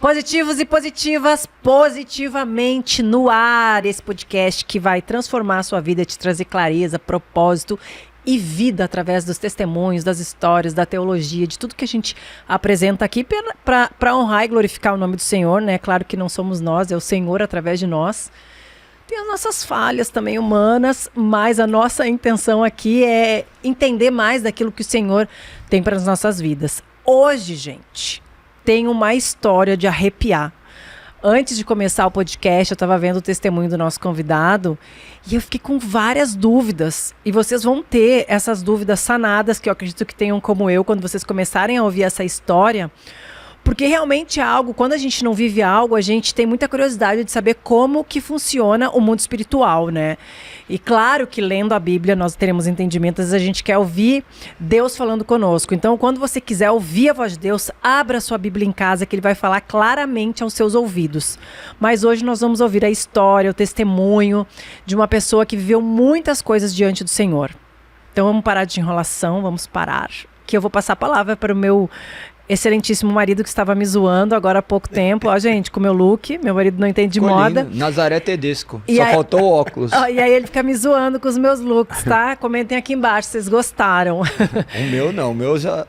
Positivos e positivas, positivamente no ar, esse podcast que vai transformar a sua vida, te trazer clareza, propósito e vida através dos testemunhos, das histórias, da teologia, de tudo que a gente apresenta aqui para honrar e glorificar o nome do Senhor, né? Claro que não somos nós, é o Senhor através de nós. Tem as nossas falhas também humanas, mas a nossa intenção aqui é entender mais daquilo que o Senhor tem para as nossas vidas. Hoje, gente, tem uma história de arrepiar. Antes de começar o podcast, eu estava vendo o testemunho do nosso convidado e eu fiquei com várias dúvidas. E vocês vão ter essas dúvidas sanadas, que eu acredito que tenham como eu, quando vocês começarem a ouvir essa história. Porque realmente é algo, quando a gente não vive algo, a gente tem muita curiosidade de saber como que funciona o mundo espiritual, né? E claro que lendo a Bíblia nós teremos entendimento, às vezes a gente quer ouvir Deus falando conosco. Então, quando você quiser ouvir a voz de Deus, abra sua Bíblia em casa que Ele vai falar claramente aos seus ouvidos. Mas hoje nós vamos ouvir a história, o testemunho de uma pessoa que viveu muitas coisas diante do Senhor. Então vamos parar de enrolação, vamos parar. Que eu vou passar a palavra para o meu excelentíssimo marido que estava me zoando agora há pouco tempo. Ó, gente, com o meu look. Meu marido não entende de moda. Nazaré Tedesco. E Só aí, faltou o óculos. Ó, e aí ele fica me zoando com os meus looks, tá? Comentem aqui embaixo se vocês gostaram. O meu não. O meu já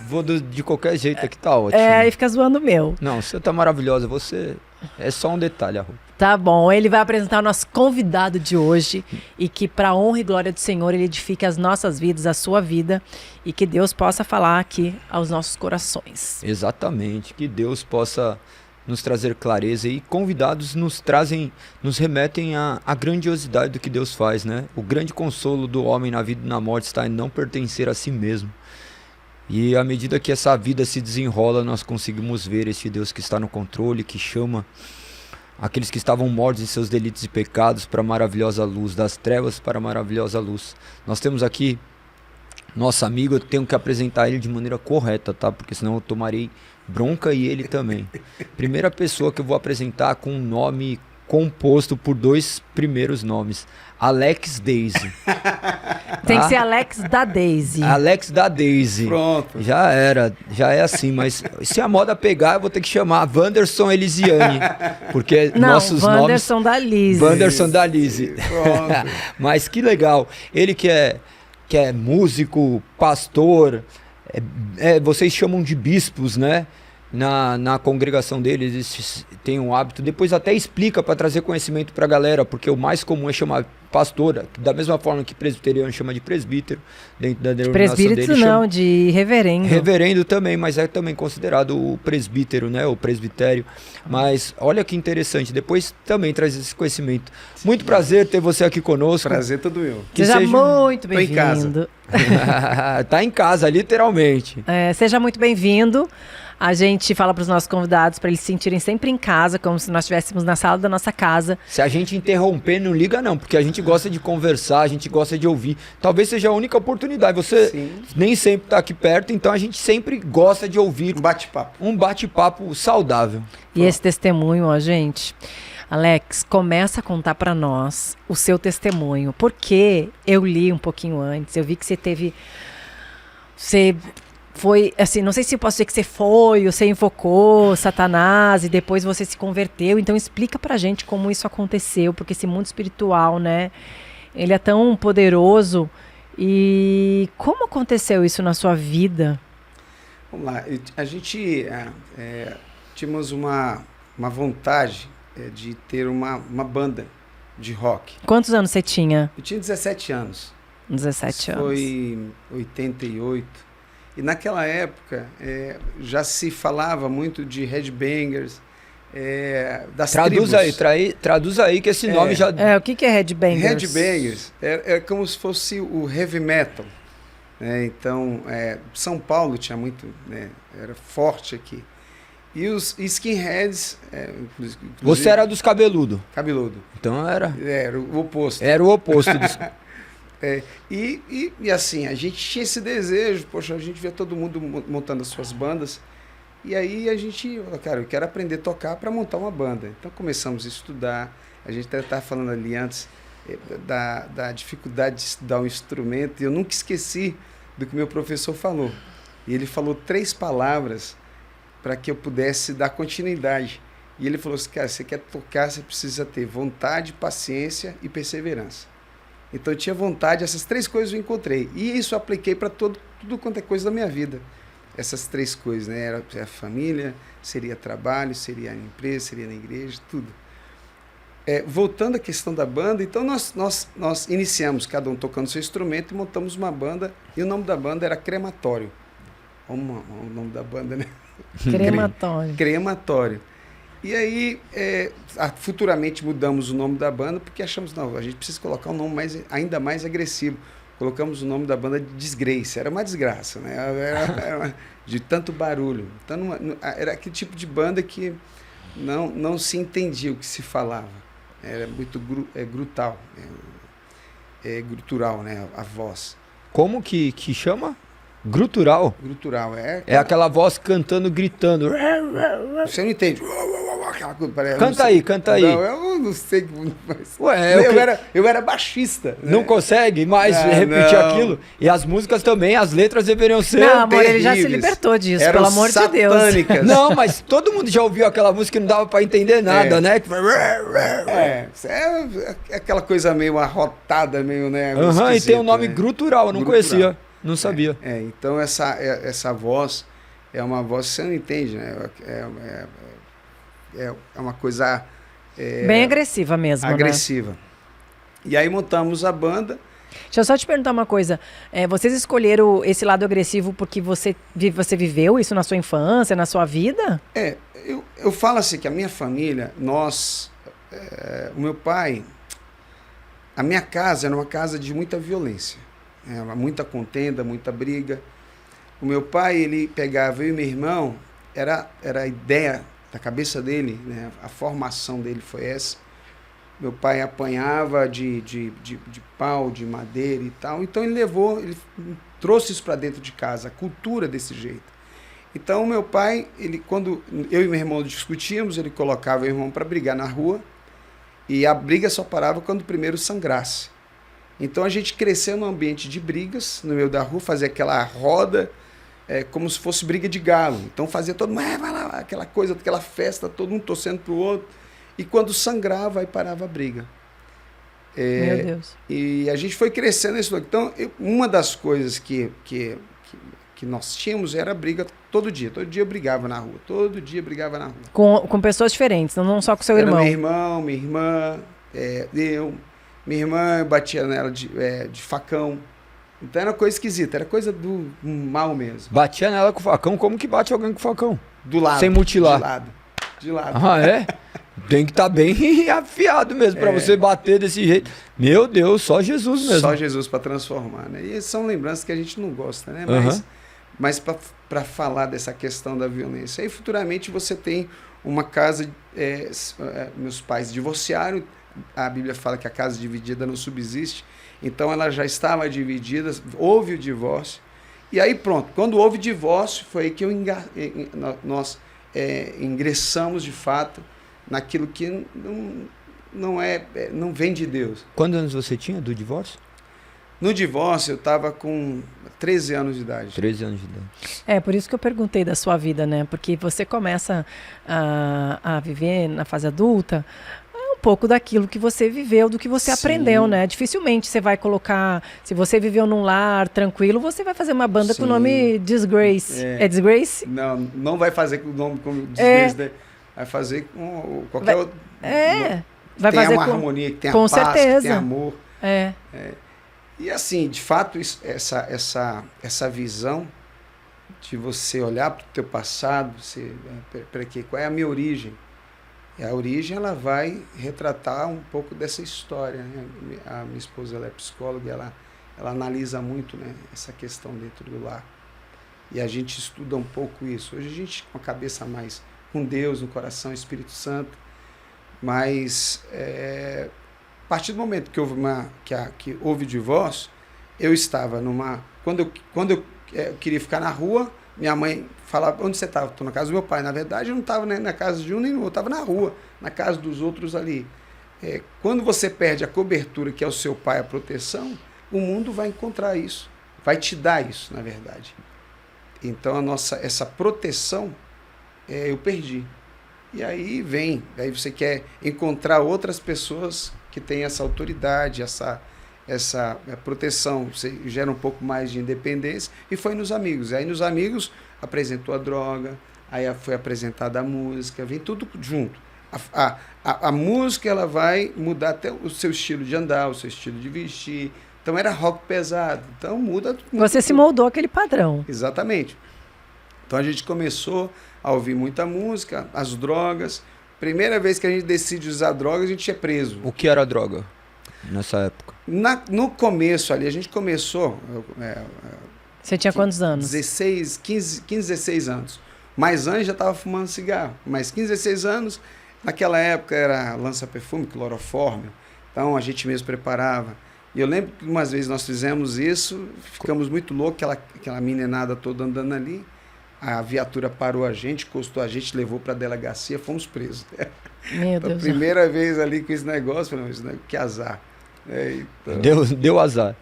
vou de qualquer jeito aqui, tá ótimo. É, e fica zoando o meu. Não, você tá maravilhosa. Você é só um detalhe, a roupa. Tá bom, ele vai apresentar o nosso convidado de hoje e que para a honra e glória do Senhor ele edifique as nossas vidas, a sua vida e que Deus possa falar aqui aos nossos corações. Exatamente, que Deus possa nos trazer clareza e convidados nos remetem à grandiosidade do que Deus faz, né? O grande consolo do homem na vida e na morte está em não pertencer a si mesmo. E à medida que essa vida se desenrola, nós conseguimos ver este Deus que está no controle, que chama aqueles que estavam mortos em seus delitos e pecados para a maravilhosa luz, das trevas para a maravilhosa luz. Nós temos aqui nosso amigo, eu tenho que apresentar ele de maneira correta, tá? Porque senão eu tomarei bronca e ele também. Primeira pessoa que eu vou apresentar com um nome composto por dois primeiros nomes. Alex Daisy. Tem que ser Alex da Daisy. Alex da Daisy. Pronto. Já é assim, mas se a moda pegar, eu vou ter que chamar Wanderson Elisiane, porque não, nossos Wanderson nomes... da Lise. Wanderson da Lise. Pronto. Mas que legal. Ele que é músico, pastor, vocês chamam de bispos, né? Na congregação deles, eles têm um hábito, depois até explica para trazer conhecimento para a galera, porque o mais comum é chamar pastora, da mesma forma que presbiteriano chama de presbítero, dentro da denominação dele. Presbítero não, de reverendo. Reverendo também, mas é também considerado o presbítero, né, o presbitério. Mas olha que interessante, depois também traz esse conhecimento. Muito prazer ter você aqui conosco. Prazer todo meu. Seja muito Tô em casa. bem-vindo. Tá em casa, literalmente. Seja muito bem-vindo. A gente fala para os nossos convidados para eles se sentirem sempre em casa, como se nós estivéssemos na sala da nossa casa. Se a gente interromper, não liga não, porque a gente gosta de conversar, a gente gosta de ouvir. Talvez seja a única oportunidade. Você nem sempre está aqui perto, então a gente sempre gosta de ouvir. Um bate-papo. Um bate-papo saudável. E esse testemunho, ó, gente... Alex, começa a contar para nós o seu testemunho, porque eu li um pouquinho antes, eu vi que você foi, assim, não sei se eu posso dizer que você invocou Satanás e depois você se converteu, então explica pra gente como isso aconteceu, porque esse mundo espiritual, né, ele é tão poderoso e como aconteceu isso na sua vida? Vamos lá, a gente tínhamos uma vontade de ter uma banda de rock. Quantos anos você tinha? Eu tinha 17 anos. 17 anos. Foi em 88. E naquela época já se falava muito de headbangers, das tribos. Traduz aí que esse nome já... o que é headbangers? Headbangers é como se fosse o heavy metal. Então, São Paulo tinha muito, era forte aqui. E os skinheads... Você era dos cabeludos. Cabeludo. Então era... Era o oposto. Era o oposto dos... E assim, a gente tinha esse desejo, poxa, a gente via todo mundo montando as suas bandas, e aí a gente, cara, eu quero aprender a tocar para montar uma banda. Então começamos a estudar, a gente até estava falando ali antes da dificuldade de estudar um instrumento, e eu nunca esqueci do que meu professor falou. E ele falou 3 palavras para que eu pudesse dar continuidade. E ele falou assim, cara, você quer tocar, você precisa ter vontade, paciência e perseverança. Então eu tinha vontade, essas 3 coisas eu encontrei. E isso eu apliquei para tudo quanto é coisa da minha vida. Essas 3 coisas, né? Era a família, seria trabalho, seria a empresa, seria na igreja, tudo. Voltando à questão da banda, então nós iniciamos, cada um tocando seu instrumento, e montamos uma banda, e o nome da banda era Crematório. Olha o nome da banda, né? Crematório. Crematório. E aí, futuramente mudamos o nome da banda, porque achamos, não, a gente precisa colocar um nome ainda mais agressivo. Colocamos o nome da banda de Disgrace. Era uma desgraça, né? Era de tanto barulho. Então, era aquele tipo de banda que não se entendia o que se falava. Era muito grutal, grutural, né? A voz. Como que chama? Grutural? Grutural, É aquela voz cantando, gritando. Você não entende. Aquela coisa, Canta aí. Não, eu não sei. Mas... Ué, eu era baixista. Não né? consegue mais repetir aquilo. E as músicas também, as letras deveriam ser. Não, amor, ele já se terríveis. libertou disso, Eram pelo amor de Deus. satânicas. Não, mas todo mundo já ouviu aquela música e não dava pra entender nada, né? É aquela coisa meio arrotada, meio, né? E tem o nome né? Grutural, eu não conhecia, não sabia. Então essa voz é uma voz que você não entende, né? É uma coisa... Bem agressiva mesmo, agressiva. Né? E aí montamos a banda. Deixa eu só te perguntar uma coisa. Vocês escolheram esse lado agressivo porque você viveu isso na sua infância, na sua vida? Eu falo assim que a minha família, o meu pai, a minha casa era uma casa de muita violência. Muita contenda, muita briga. O meu pai, ele pegava eu e meu irmão, era a ideia da cabeça dele, né? A formação dele foi essa. Meu pai apanhava de pau, de madeira e tal. Então ele trouxe isso para dentro de casa, a cultura desse jeito. Então meu pai, quando eu e meu irmão discutíamos, ele colocava o irmão para brigar na rua, e a briga só parava quando o primeiro sangrasse. Então a gente cresceu num ambiente de brigas, no meio da rua, fazia aquela roda, como se fosse briga de galo. Então fazia todo mundo, vai lá, aquela coisa, aquela festa, todo mundo torcendo pro outro. E quando sangrava, aí parava a briga. Meu Deus. E a gente foi crescendo nesse lugar. Então, uma das coisas que nós tínhamos era briga todo dia. Todo dia eu brigava na rua. Todo dia eu brigava na rua. Com pessoas diferentes, não só com seu irmão. Meu irmão, minha irmã, eu. Minha irmã, eu batia nela de facão. Então era coisa esquisita, era coisa do mal mesmo. Batia nela com facão? Como que bate alguém com facão? Do lado. Sem mutilar? De lado. Ah, é? Tem que estar bem afiado mesmo para você bater desse jeito. Meu Deus, só Jesus mesmo. Só Jesus para transformar, né? E são lembranças que a gente não gosta, né? Mas para falar dessa questão da violência. Aí futuramente você tem uma casa, meus pais divorciaram, a Bíblia fala que a casa dividida não subsiste, então ela já estava dividida, houve o divórcio, e aí pronto, quando houve divórcio, foi aí que nós ingressamos de fato naquilo que não vem de Deus. Quantos anos você tinha do divórcio? No divórcio eu estava com 13 anos de idade. 13 anos de idade. Por isso que eu perguntei da sua vida, né? Porque você começa a viver na fase adulta um pouco daquilo que você viveu, do que você aprendeu, né? Dificilmente você vai colocar... Se você viveu num lar tranquilo, você vai fazer uma banda com o nome Disgrace. É Disgrace? Não vai fazer com o nome como Disgrace, né? Vai fazer com qualquer outro... Vai tem fazer uma com harmonia, que tem com a paz, certeza. que tem amor. E assim, de fato, essa visão de você olhar para o teu passado, qual é a minha origem? E a origem, ela vai retratar um pouco dessa história, né? A minha esposa, ela é psicóloga, ela analisa muito, né, essa questão dentro do lar. E a gente estuda um pouco isso. Hoje a gente com a cabeça mais com Deus, no coração, Espírito Santo, mas a partir do momento que houve divórcio, eu estava quando eu queria ficar na rua, minha mãe falava, onde você estava? Estou na casa do meu pai. Na verdade, eu não estava nem na casa de um nem no outro, eu estava na rua, na casa dos outros ali. Quando você perde a cobertura, que é o seu pai, a proteção, o mundo vai encontrar isso, vai te dar isso, na verdade. Então, essa proteção eu perdi. E aí você quer encontrar outras pessoas que têm essa autoridade, essa proteção, você gera um pouco mais de independência, e foi nos amigos. Aí nos amigos apresentou a droga, aí foi apresentada a música, vem tudo junto. A música, ela vai mudar até o seu estilo de andar, o seu estilo de vestir. Então era rock pesado, então muda. Você se moldou aquele padrão. Exatamente. Então a gente começou a ouvir muita música, as drogas. Primeira vez que a gente decide usar droga, a gente é preso. O que era droga nessa época? No começo ali, a gente começou... Você tinha quantos anos? 15, 16 anos. Mais antes já estava fumando cigarro. Mas 15, 16 anos, naquela época era lança-perfume, clorofórmio. Então a gente mesmo preparava. E eu lembro que umas vezes nós fizemos isso, ficamos muito loucos, aquela meninada toda andando ali. A viatura parou a gente, encostou a gente, levou para a delegacia, fomos presos. Meu Deus. A primeira vez ali com esse negócio, falei, que azar. Então, deu azar.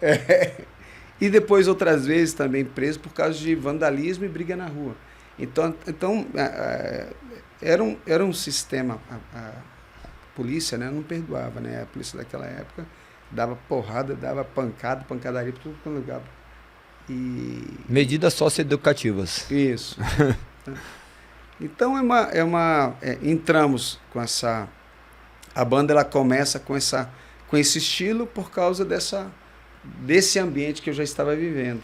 E depois outras vezes também preso por causa de vandalismo e briga na rua. Então era um sistema, a polícia, né, não perdoava, né? A polícia daquela época dava porrada, dava pancadaria por tudo quanto lugar. Medidas socioeducativas. Isso. Então entramos com essa... A banda, ela começa com esse estilo por causa desse ambiente que eu já estava vivendo,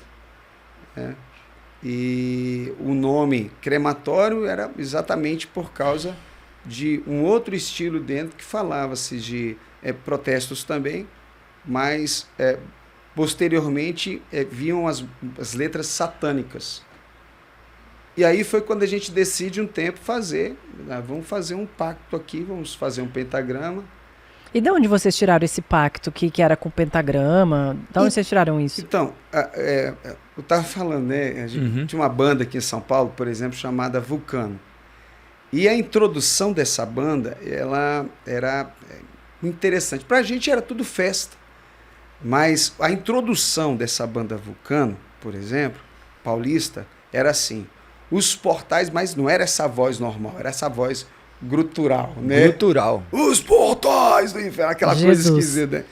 né? E o nome Crematório era exatamente por causa de um outro estilo dentro que falava-se de protestos também, mas posteriormente viam as letras satânicas. E aí foi quando a gente decide um tempo vamos fazer um pacto aqui, vamos fazer um pentagrama. E de onde vocês tiraram esse pacto que era com pentagrama? De onde vocês tiraram isso? Então, eu estava falando, né? A gente tinha uma banda aqui em São Paulo, por exemplo, chamada Vulcano. E a introdução dessa banda, ela era interessante. Para a gente era tudo festa. Mas a introdução dessa banda Vulcano, por exemplo, paulista, era assim. Os portais, mas não era essa voz normal, era essa voz grutural, né? Grutural. Os portais do inferno, aquela Jesus. coisa esquisita, né?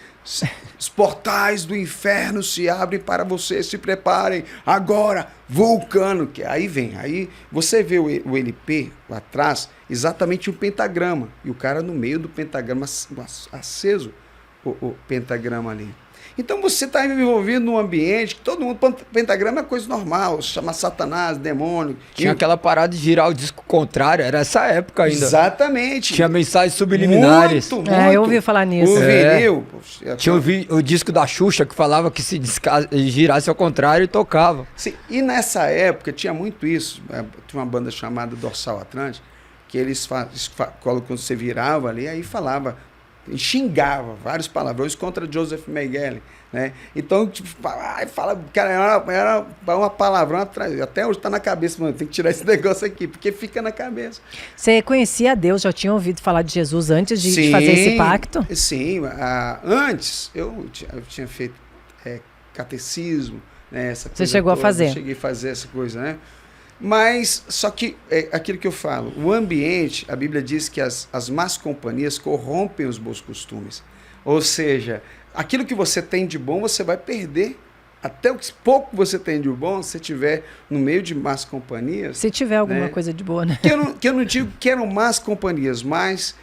Os portais do inferno se abrem para você, se preparem agora, Vulcano, que aí você vê o LP lá atrás, exatamente um pentagrama, e o cara no meio do pentagrama, aceso o pentagrama ali. Então você está envolvido num ambiente que todo mundo... Pentagrama é coisa normal, chama Satanás, demônio. Tinha aquela parada de girar o disco contrário, era essa época ainda. Exatamente. Tinha mensagens subliminares. Muito. Eu ouvi falar nisso. O vinil... Tinha o disco da Xuxa que falava que se girasse ao contrário, tocava. Sim, e nessa época tinha muito isso. Tinha uma banda chamada Dorsal Atlântico, que eles quando você virava ali, aí falava... xingava vários palavrões contra Joseph Mengele, né? Então, tipo, fala, cara, era uma palavrão atrás. Até hoje tá na cabeça, mano, tem que tirar esse negócio aqui, porque fica na cabeça. Você conhecia Deus, já tinha ouvido falar de Jesus antes de fazer esse pacto? Sim, antes eu tinha feito catecismo, né? Essa coisa Você chegou toda, a fazer? Eu cheguei a fazer essa coisa, né? Mas, só que, aquilo que eu falo, o ambiente, a Bíblia diz que as más companhias corrompem os bons costumes. Ou seja, aquilo que você tem de bom, você vai perder. Até o pouco que você tem de bom, se estiver no meio de más companhias... Se tiver alguma coisa de boa, né? Que eu não digo que eram más companhias, mas...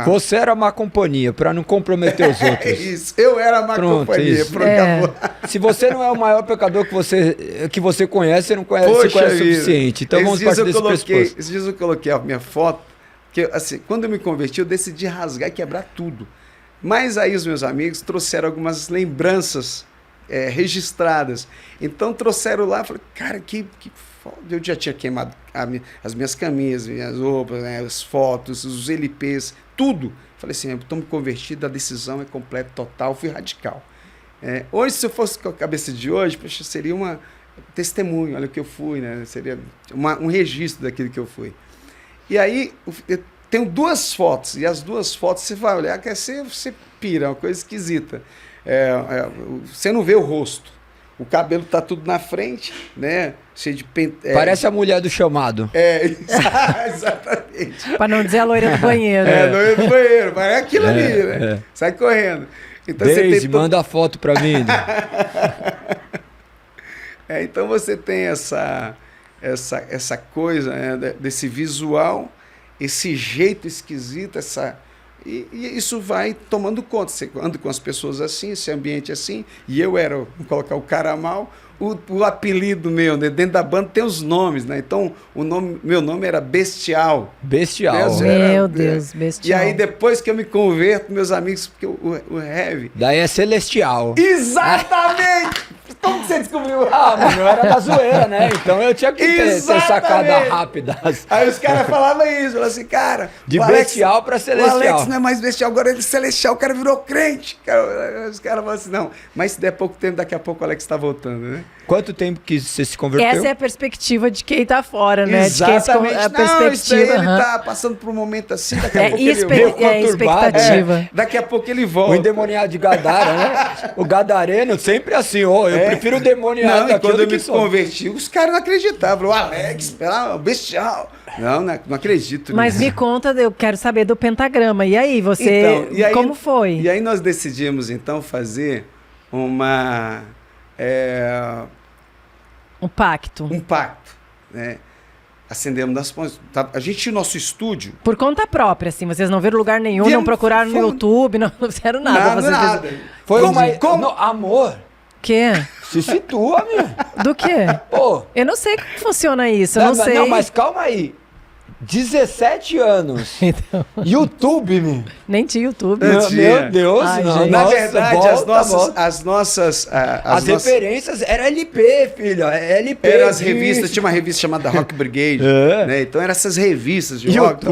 Você era má companhia, para não comprometer os outros. Isso, eu era má companhia. Se você não é o maior pecador que você conhece, você não conhece, você conhece o suficiente. Então vamos partir desse pressuposto. Esses dias eu coloquei a minha foto, que assim, quando eu me converti, eu decidi rasgar e quebrar tudo. Mas aí os meus amigos trouxeram algumas lembranças registradas. Então trouxeram lá, falei, cara, que foda. Eu já tinha queimado as minhas camisas, minhas roupas, né, as fotos, os LPs, tudo. Falei assim, eu estou me convertido, a decisão é completa, total, fui radical. Hoje, se eu fosse com a cabeça de hoje, poxa, seria um testemunho, olha o que eu fui, né? Seria um registro daquilo que eu fui. E aí, eu tenho 2 fotos, e as 2 fotos você vai olhar, que você pira, é uma coisa esquisita. Você não vê o rosto. o cabelo tá tudo na frente, né? Cheio de Parece a mulher do chamado. Exatamente. Pra não dizer a loira do banheiro. Loira do banheiro, mas é aquilo ali, né? Sai correndo. Então Daisy, manda a foto pra mim. Então você tem essa coisa, né, desse visual, esse jeito esquisito, e isso vai tomando conta. Você anda com as pessoas assim, esse ambiente assim, e eu era, vou colocar o cara mal, o apelido meu, né, dentro da banda tem os nomes, né? Então, meu nome era Bestial. Bestial. Meu Deus, Bestial. E aí, depois que eu me converto, meus amigos, porque o heavy... Daí é Celestial. Exatamente! Como que você descobriu? Mano, eu era da zoeira, né? Então eu tinha que ter sacada rápida. Aí os caras falavam isso, falavam assim, cara... De Bestial pra Celestial. O Alex não é mais Bestial, agora ele é Celestial, o cara virou crente. Os caras falavam assim, não, mas se der pouco tempo, daqui a pouco o Alex tá voltando, né? Quanto tempo que você se converteu? Essa é a perspectiva de quem tá fora, né? Exatamente. De quem a não, perspectiva. isso aí, ele tá passando por um momento assim, daqui a pouco ele volta. Expectativa. Daqui a pouco ele volta. O endemoniado de Gadara, né? O gadareno sempre assim, eu prefiro o demoniado não, quando eu me que converti, os caras não acreditavam. O Alex, Bestial. Não acredito Mas nisso. me conta, eu quero saber do pentagrama. E aí, você, como foi? E aí nós decidimos, então, fazer um pacto. Um pacto, né? Acendemos das pontes. A gente tinha o nosso estúdio. Por conta própria, assim. Vocês não viram lugar nenhum, não procuraram no YouTube, não fizeram nada. Nada. Foi amor. Quê? Se situa, meu. Do quê? Pô. Eu não sei como funciona isso, eu não sei. Não, mas calma aí. 17 anos. Então. YouTube, meu. Nem tinha YouTube. Meu Deus, Ai, não. gente. Na Nossa, verdade, as nossas referências era LP, filho. LP. Eram as revistas, tinha uma revista chamada Rock Brigade. Né? Então eram essas revistas de rock.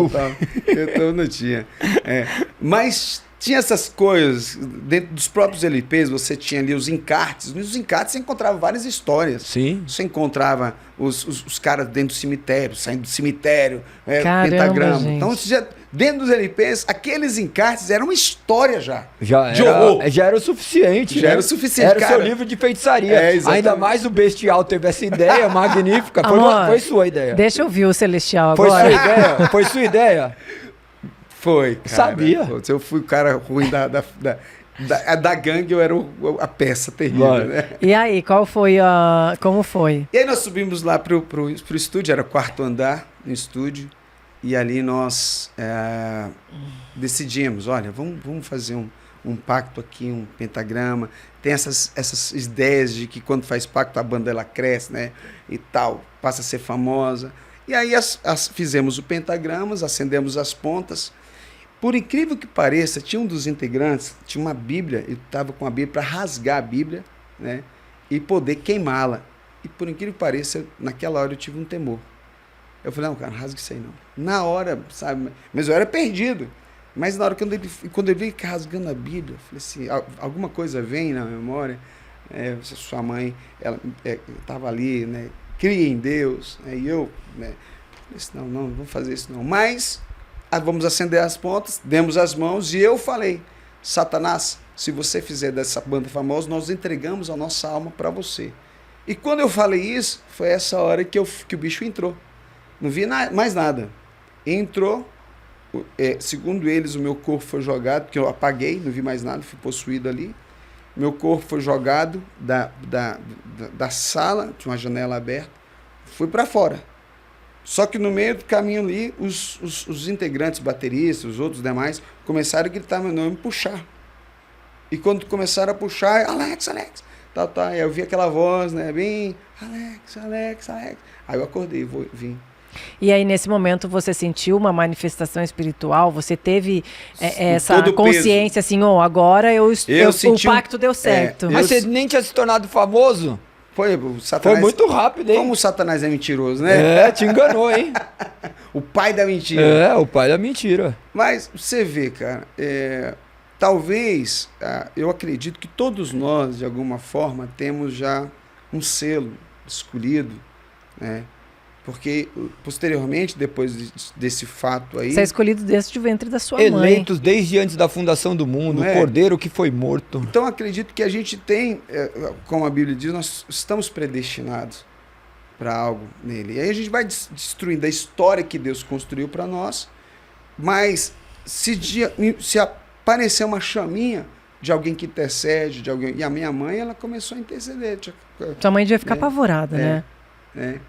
Então não tinha. Mas tinha essas coisas, dentro dos próprios LPs, você tinha ali os encartes. Nos encartes você encontrava várias histórias. Sim. Você encontrava os caras dentro do cemitério, saindo do cemitério, pentagrama. Gente. Então, dentro dos LPs, aqueles encartes eram uma história já. Já era o suficiente. Já era o suficiente, Era o seu livro de feitiçaria. Ainda mais o Bestial teve essa ideia magnífica. Foi sua ideia. Deixa eu ver o Celestial agora. Foi sua ideia? Foi, cara. Sabia. Eu fui o cara ruim da gangue, eu era a peça terrível, né? E aí, como foi? E aí nós subimos lá pro estúdio, era o quarto andar no estúdio, e ali nós decidimos, olha, vamos fazer um pacto aqui, um pentagrama. Tem essas ideias de que quando faz pacto a banda ela cresce, né? E tal, passa a ser famosa. E aí fizemos o pentagrama, acendemos as pontas. Por incrível que pareça, tinha um dos integrantes, tinha uma Bíblia, ele estava com a Bíblia para rasgar a Bíblia, né, e poder queimá-la. E por incrível que pareça, naquela hora eu tive um temor. Eu falei, não, cara, não rasga isso aí não. Na hora, sabe, mas eu era perdido. Mas na hora quando eu vi rasgando a Bíblia, eu falei assim, alguma coisa vem na memória, sua mãe, ela estava ali, né, cria em Deus, né, e eu, né, disse, não vou fazer isso não. Mas vamos acender as pontas, demos as mãos e eu falei, Satanás, se você fizer dessa banda famosa, nós entregamos a nossa alma para você. E quando eu falei isso, foi essa hora que o bicho entrou. Não vi mais nada. Entrou, segundo eles, o meu corpo foi jogado, porque eu apaguei, não vi mais nada, fui possuído ali. Meu corpo foi jogado da sala, tinha uma janela aberta, fui para fora. Só que no meio do caminho ali, os integrantes, bateristas, os outros demais, começaram a gritar meu nome e puxar. E quando começaram a puxar, Alex, aí eu vi aquela voz, né, bem, Alex. Aí eu acordei, vim. E aí, nesse momento, você sentiu uma manifestação espiritual? Você teve essa consciência, assim, agora o pacto deu certo. Mas você nem tinha se tornado famoso? O Satanás, foi muito rápido, hein? Como o Satanás é mentiroso, né? Te enganou, hein? O pai da mentira. O pai da mentira. Mas você vê, cara, talvez, eu acredito que todos nós, de alguma forma, temos já um selo escolhido, né? Porque, posteriormente, depois desse fato aí... Você é escolhido desde o ventre da sua mãe. Eleitos desde antes da fundação do mundo, o Cordeiro que foi morto. Então, acredito que a gente tem, como a Bíblia diz, nós estamos predestinados para algo nele. E aí a gente vai destruindo a história que Deus construiu para nós, mas se aparecer uma chaminha de alguém que intercede, de alguém... E a minha mãe, ela começou a interceder. Sua mãe devia ficar apavorada, né?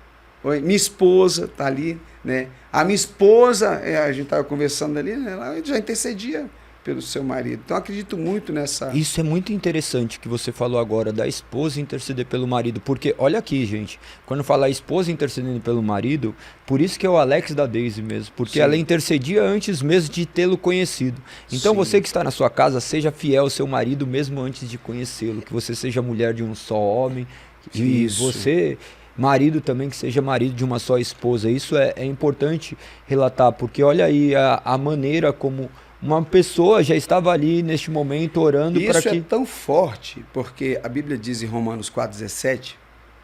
Oi, minha esposa tá ali, né? A minha esposa, a gente tava conversando ali, né? Ela já intercedia pelo seu marido. Então, acredito muito nessa... Isso é muito interessante que você falou agora, da esposa interceder pelo marido. Porque, olha aqui, gente, quando fala esposa intercedendo pelo marido, por isso que é o Alex da Daisy mesmo. Porque Sim. ela intercedia antes mesmo de tê-lo conhecido. Então, Sim. você que está na sua casa, seja fiel ao seu marido mesmo antes de conhecê-lo. Que você seja mulher de um só homem. E Isso. você... marido também, que seja marido de uma só esposa. Isso é importante relatar, porque olha aí a maneira como uma pessoa já estava ali neste momento orando para que... Isso é tão forte, porque a Bíblia diz em Romanos 4,17,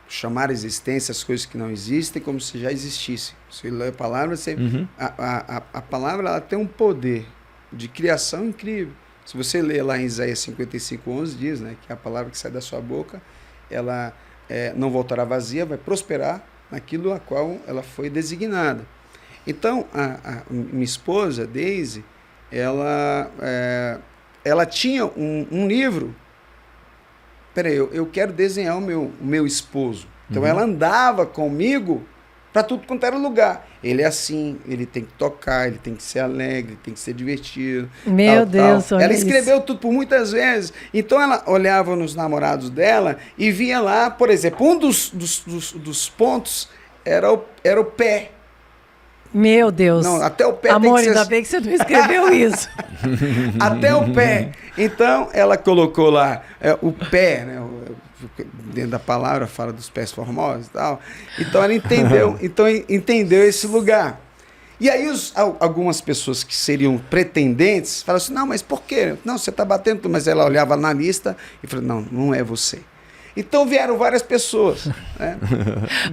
chamar a existência as coisas que não existem como se já existissem. Você lê a palavra, a palavra ela tem um poder de criação incrível. Se você lê lá em Isaías 55:11, diz, né, que a palavra que sai da sua boca, ela... não voltará vazia, vai prosperar naquilo a qual ela foi designada. Então, a minha esposa, Daisy, ela tinha um livro. Peraí, eu quero desenhar o meu esposo. Então, ela andava comigo para tudo quanto era lugar. Ele é assim, ele tem que tocar, ele tem que ser alegre, tem que ser divertido. Meu Deus, olha ela isso. escreveu tudo por muitas vezes. Então ela olhava nos namorados dela e via lá, por exemplo, um dos pontos era o pé. Meu Deus. Não, até o pé Amor, tem que ser... ainda bem que você não escreveu isso. Até o pé. Então ela colocou lá o pé, né? Dentro da palavra fala dos pés formosos e tal. Então ela entendeu esse lugar. E aí algumas pessoas que seriam pretendentes falaram assim, não, mas por quê? Não, você está batendo, mas ela olhava na lista e falou, não é você. Então vieram várias pessoas. Né?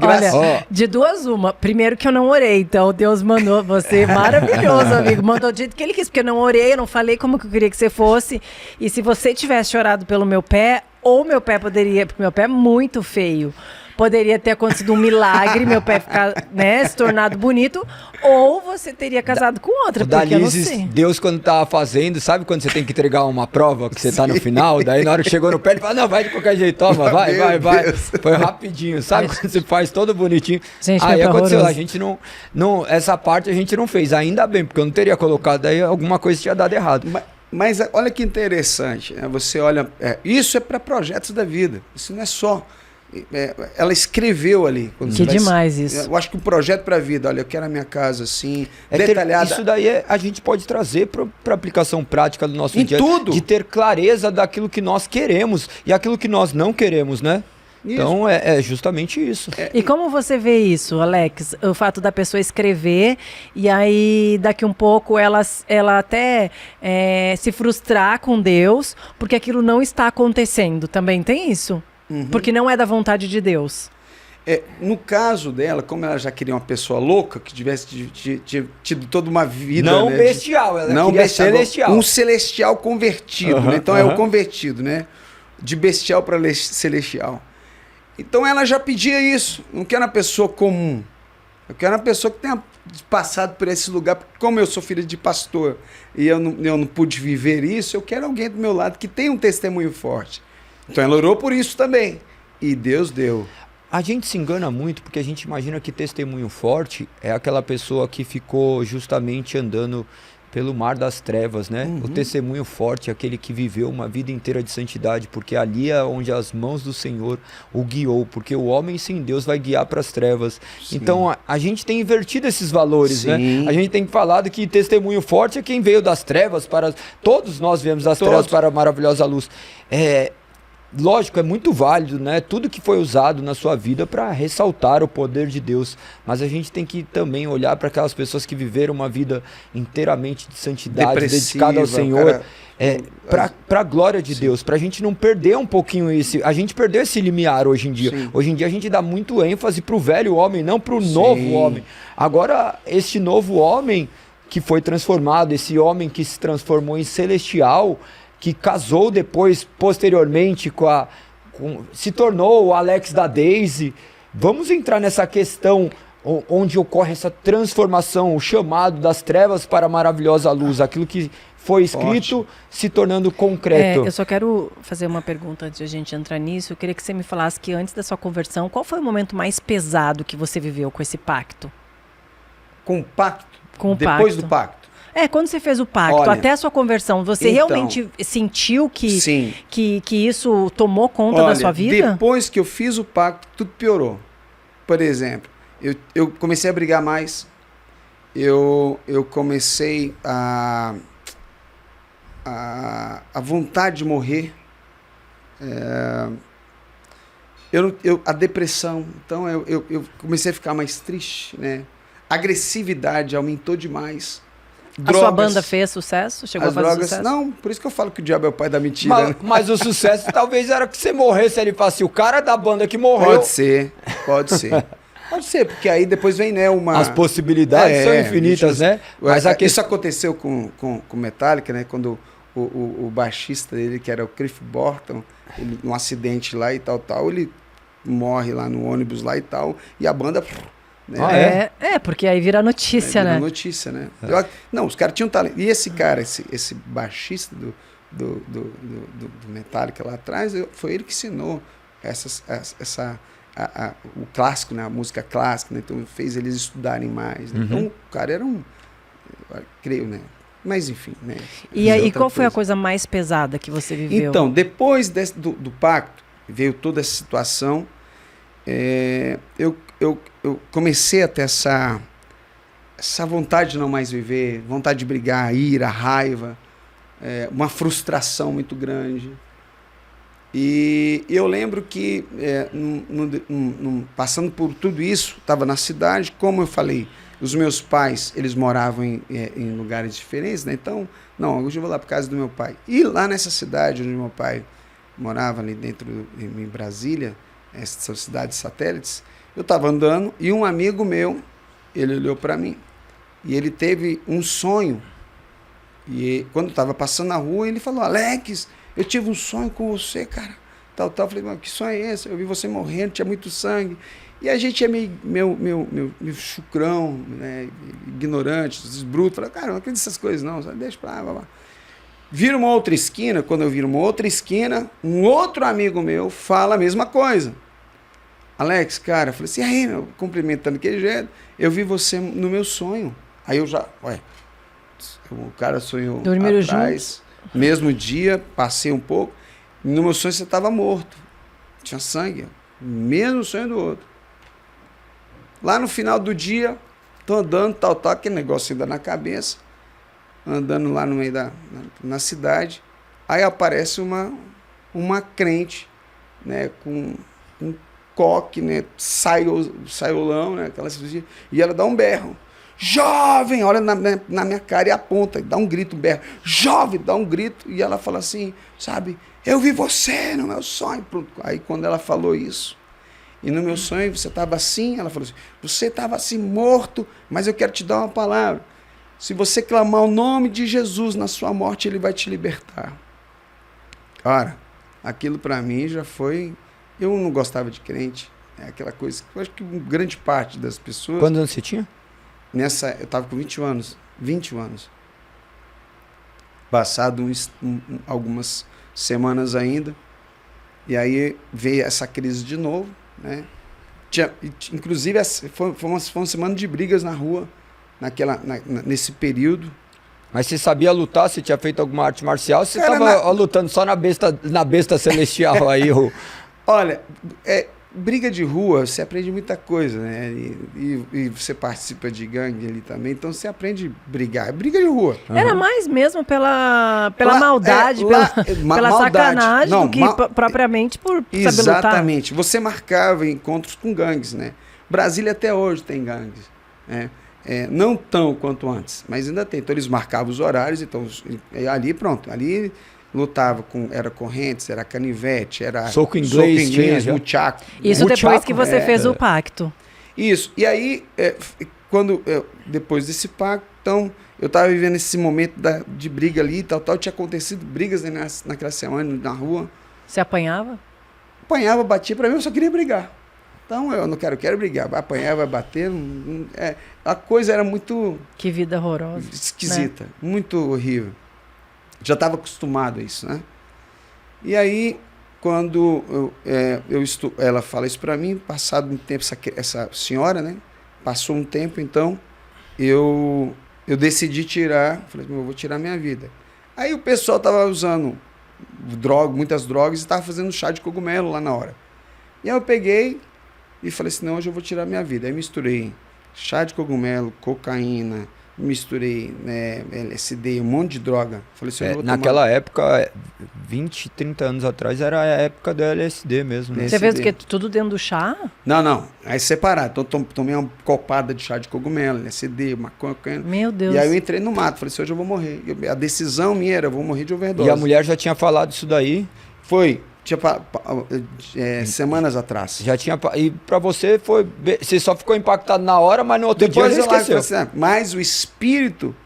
Olha, de duas uma. Primeiro que eu não orei, então Deus mandou você, maravilhoso, amigo. Mandou do jeito que ele quis, porque eu não orei, eu não falei como que eu queria que você fosse. E se você tivesse chorado pelo meu pé, ou meu pé poderia, porque meu pé é muito feio, poderia ter acontecido um milagre, meu pé ficar, né, se tornado bonito, ou você teria casado com outra, porque eu não sei. Deus, quando tava fazendo, sabe quando você tem que entregar uma prova, que você tá no final, daí na hora que chegou no pé, ele fala, não, vai de qualquer jeito, toma, vai. Foi rapidinho, sabe quando você faz todo bonitinho. Gente, aí aconteceu, a gente não, essa parte a gente não fez, ainda bem, porque eu não teria colocado, aí alguma coisa tinha dado errado. Mas olha que interessante, né? Você olha, isso é para projetos da vida, isso não é só... ela escreveu ali. Que demais isso. Eu acho que um projeto para a vida, olha, eu quero a minha casa assim, detalhada. Isso daí a gente pode trazer para aplicação prática do nosso dia. Tudo. De ter clareza daquilo que nós queremos e aquilo que nós não queremos, né? Isso. Então é justamente isso. E como você vê isso, Alex? O fato da pessoa escrever e aí daqui um pouco ela até se frustrar com Deus porque aquilo não está acontecendo. Também tem isso? Porque não é da vontade de Deus. No caso dela, como ela já queria uma pessoa louca, que tivesse tido toda uma vida... Não, né, bestial, ela queria celestial. Um celestial convertido, né? Então é o convertido, né? De bestial para celestial. Então ela já pedia isso. Não quero uma pessoa comum. Eu quero uma pessoa que tenha passado por esse lugar. Porque como eu sou filho de pastor e eu não pude viver isso, eu quero alguém do meu lado que tenha um testemunho forte. Então ela orou por isso também. E Deus deu. A gente se engana muito porque a gente imagina que testemunho forte é aquela pessoa que ficou justamente andando pelo mar das trevas, né? O testemunho forte é aquele que viveu uma vida inteira de santidade, porque ali é onde as mãos do Senhor o guiou, porque o homem sem Deus vai guiar para as trevas. Sim. Então a gente tem invertido esses valores, Sim. né? A gente tem falado que testemunho forte é quem veio das trevas para... Todos nós viemos das trevas para a maravilhosa luz. lógico, é muito válido, né? Tudo que foi usado na sua vida para ressaltar o poder de Deus. Mas a gente tem que também olhar para aquelas pessoas que viveram uma vida inteiramente de santidade, dedicada ao Senhor, para a glória de Deus, para a gente não perder um pouquinho esse. A gente perdeu esse limiar hoje em dia. Sim. Hoje em dia a gente dá muito ênfase para o velho homem, não para o novo homem. Agora, este novo homem que foi transformado, esse homem que se transformou em celestial, que casou depois, posteriormente, se tornou o Alex da Daisy. Vamos entrar nessa questão onde ocorre essa transformação, o chamado das trevas para a maravilhosa luz, aquilo que foi escrito se tornando concreto. Eu só quero fazer uma pergunta antes de a gente entrar nisso. Eu queria que você me falasse que antes da sua conversão, qual foi o momento mais pesado que você viveu com esse pacto? Com o pacto? Com o Depois pacto. do pacto? Quando você fez o pacto, Olha, até a sua conversão, você então, realmente sentiu sim. que isso tomou conta da sua vida? Depois que eu fiz o pacto, tudo piorou. Por exemplo, eu comecei a brigar mais, eu comecei a vontade de morrer, a depressão, então eu comecei a ficar mais triste, né? A agressividade aumentou demais. A sua banda fez sucesso? Chegou a fazer sucesso? Não, por isso que eu falo que o diabo é o pai da mentira. Né? Mas o sucesso talvez era que você morresse. Ele fala assim, o cara da banda que morreu... Pode ser. Pode ser, porque aí depois vem, né, As possibilidades são infinitas, né? Mas isso aconteceu com Metallica, né? Quando o baixista dele, que era o Cliff Burton, ele, num acidente lá e tal, ele morre lá no ônibus lá e tal, e a banda... Né? Porque aí vira notícia, né? Vira notícia, né? Não, os caras tinham talento. E esse cara, esse baixista do Metallica lá atrás, foi ele que ensinou o clássico, né? A música clássica, né? Então fez eles estudarem mais. Né? Então o cara era creio, né? Mas enfim, né? E aí, qual foi a coisa mais pesada que você viveu? Então, depois do pacto, veio toda essa situação, eu comecei a ter essa vontade de não mais viver, vontade de brigar, a ira, a raiva, uma frustração muito grande. E eu lembro que, passando por tudo isso, estava na cidade, como eu falei, os meus pais, eles moravam em lugares diferentes, né? Então, não, hoje eu vou lá para casa do meu pai. E lá nessa cidade onde meu pai morava, ali dentro, em Brasília, essas são cidades satélites, eu estava andando e um amigo meu, ele olhou para mim e ele teve um sonho. E quando eu estava passando na rua, ele falou, Alex, eu tive um sonho com você, cara. Tal. Eu falei, mas que sonho é esse? Eu vi você morrendo, tinha muito sangue. E a gente é meio chucrão, né? Ignorante, bruto. Falei, cara, eu não acredito nessas coisas não, sabe? Deixa pra lá. Vira uma outra esquina, quando eu viro uma outra esquina, um outro amigo meu fala a mesma coisa. Alex, cara, eu falei assim, aí, meu, cumprimentando daquele jeito, eu vi você no meu sonho. Aí eu já, o cara sonhou dormiram atrás, juntos. Mesmo dia, passei um pouco, no meu sonho você estava morto, tinha sangue, mesmo sonho do outro. Lá no final do dia, tô andando, aquele negócio ainda na cabeça, andando lá no meio na cidade, aí aparece uma crente, né, com um coque, né, saiolão, né, e ela dá um berro. Jovem, olha na minha cara e aponta, dá um grito, um berro. Jovem, dá um grito, e ela fala assim, sabe, eu vi você no meu sonho. Pronto. Aí quando ela falou isso, e no meu sonho você estava assim, ela falou assim, você estava assim morto, mas eu quero te dar uma palavra. Se você clamar o nome de Jesus na sua morte, ele vai te libertar. Cara, aquilo para mim já foi... Eu não gostava de crente, é aquela coisa que eu acho que grande parte das pessoas... Quantos anos você tinha? Eu estava com 20 anos. Passado algumas semanas ainda, e aí veio essa crise de novo, né? Inclusive, foi uma semana de brigas na rua, nesse período. Mas você sabia lutar? Você tinha feito alguma arte marcial? Você estava lutando só na besta celestial aí? Olha, briga de rua, você aprende muita coisa, né? E você participa de gangue ali também, então você aprende a brigar. É briga de rua. Era mais mesmo pela Lá- maldade, pela maldade. sacanagem, Não, do que propriamente por saber lutar. Exatamente. Você marcava encontros com gangues, né? Brasília até hoje tem gangues, né? Não tão quanto antes, mas ainda tem. Então eles marcavam os horários, então ali pronto, ali lutava era correntes, era canivete, era Soco inglês, já. muchaco. Isso depois Muchaco, que você fez o pacto. Isso. E aí, depois desse pacto, então, eu estava vivendo esse momento de briga ali e tal, tinha acontecido brigas naquela semana na rua. Você apanhava? Apanhava, batia, para mim eu só queria brigar. Então, eu não quero brigar. Vai apanhar, vai bater. A coisa era muito Que vida horrorosa. esquisita, muito horrível. Já estava acostumado a isso, né? E aí, quando ela fala isso para mim, passado um tempo, essa senhora, né? Passou um tempo, então, eu decidi tirar, falei, eu vou tirar minha vida. Aí o pessoal estava usando muitas drogas e estava fazendo chá de cogumelo lá na hora. E aí eu peguei e falei assim, não, hoje eu vou tirar minha vida. Aí misturei chá de cogumelo, cocaína, misturei LSD, um monte de droga. Falei assim, eu vou Naquela época, 20, 30 anos atrás, era a época do LSD mesmo, né? Você fez o quê? Tudo dentro do chá? Não. Aí separado. Então tomei uma copada de chá de cogumelo, LSD, maconha. Meu Deus. E aí eu entrei no mato. Falei assim, hoje eu vou morrer. A decisão minha era, eu vou morrer de overdose. E a mulher já tinha falado isso daí? Foi. Semanas atrás. Já tinha. E pra você você só ficou impactado na hora, mas no outro Depois dia eu você esqueceu. assim, mas o espírito,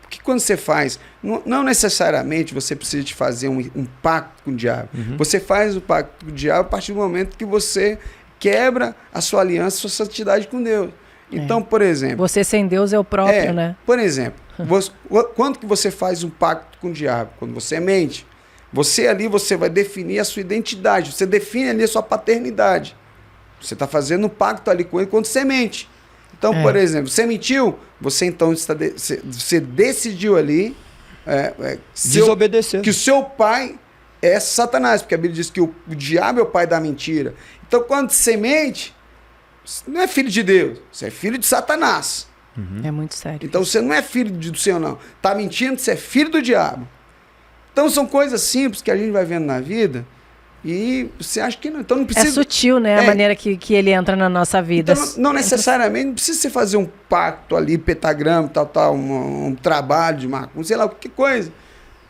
que quando você faz, não necessariamente você precisa de fazer um pacto com o diabo. Uhum. Você faz o pacto com o diabo a partir do momento que você quebra a sua aliança, a sua santidade com Deus. Então, por exemplo... Você sem Deus é o próprio, né? Por exemplo, quando que você faz um pacto com o diabo? Quando você mente. Você vai definir a sua identidade, você define ali a sua paternidade. Você está fazendo um pacto ali com ele quando você mente. Então, por exemplo, você mentiu, você decidiu ali desobedecer. Que o seu pai é Satanás, porque a Bíblia diz que o diabo é o pai da mentira. Então, quando você mente, você não é filho de Deus, você é filho de Satanás. Uhum. É muito sério. Então, você não é filho do Senhor, não. Está mentindo, você é filho do diabo. Então são coisas simples que a gente vai vendo na vida e você acha que não. Então não precisa. É sutil, né? A maneira que ele entra na nossa vida. Então, não necessariamente, não precisa você fazer um pacto ali, pentagrama, tal, um trabalho de macumba, sei lá, qualquer coisa,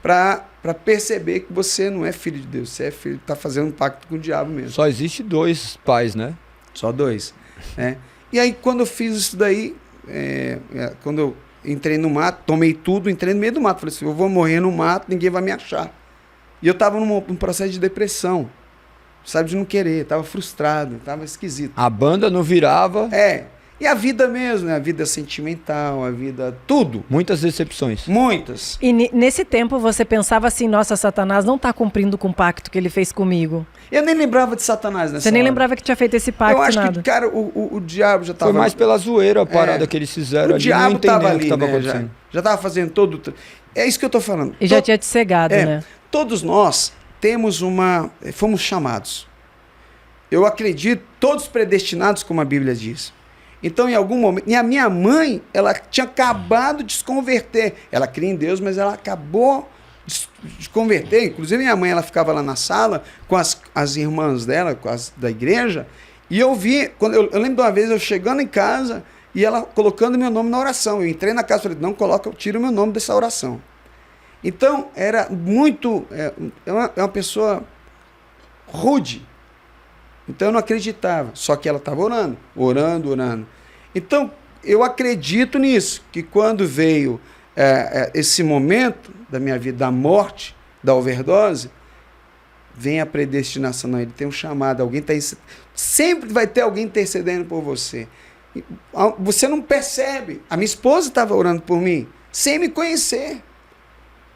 para perceber que você não é filho de Deus, você é filho, está fazendo um pacto com o diabo mesmo. Só existe 2 pais, né? Só 2. Né? E aí, quando eu fiz isso daí, quando eu entrei no mato, tomei tudo, entrei no meio do mato. Falei assim, eu vou morrer no mato, ninguém vai me achar. E eu estava num processo de depressão, sabe, de não querer, estava frustrado, estava esquisito. A banda não virava. E a vida mesmo, né? A vida sentimental, a vida, tudo. Muitas decepções. Muitas. E nesse tempo você pensava assim, nossa, Satanás não está cumprindo com o pacto que ele fez comigo. Eu nem lembrava de Satanás nessa Você nem hora. lembrava que tinha feito esse pacto, Eu acho nada. que, cara, o diabo já estava... Foi mais pela zoeira a parada que eles fizeram o ali, diabo não entendendo estava o que ali, estava né? acontecendo. Já estava fazendo todo... É isso que eu estou falando. E já tinha te cegado, né? Todos nós temos fomos chamados. Eu acredito, todos predestinados, como a Bíblia diz. Então, em algum momento... E a minha mãe, ela tinha acabado de se converter. Ela cria em Deus, mas ela acabou de converter. Inclusive, minha mãe, ela ficava lá na sala com as irmãs dela, da igreja, e eu vi... Eu lembro de uma vez eu chegando em casa e ela colocando meu nome na oração. Eu entrei na casa e falei, não, tira o meu nome dessa oração. Então, era muito... É uma pessoa rude. Então, eu não acreditava. Só que ela estava orando. Então, eu acredito nisso, que quando veio esse momento da minha vida, da morte, da overdose, vem a predestinação. Não, ele tem um chamado, alguém está... Sempre vai ter alguém intercedendo por você. Você não percebe. A minha esposa estava orando por mim, sem me conhecer.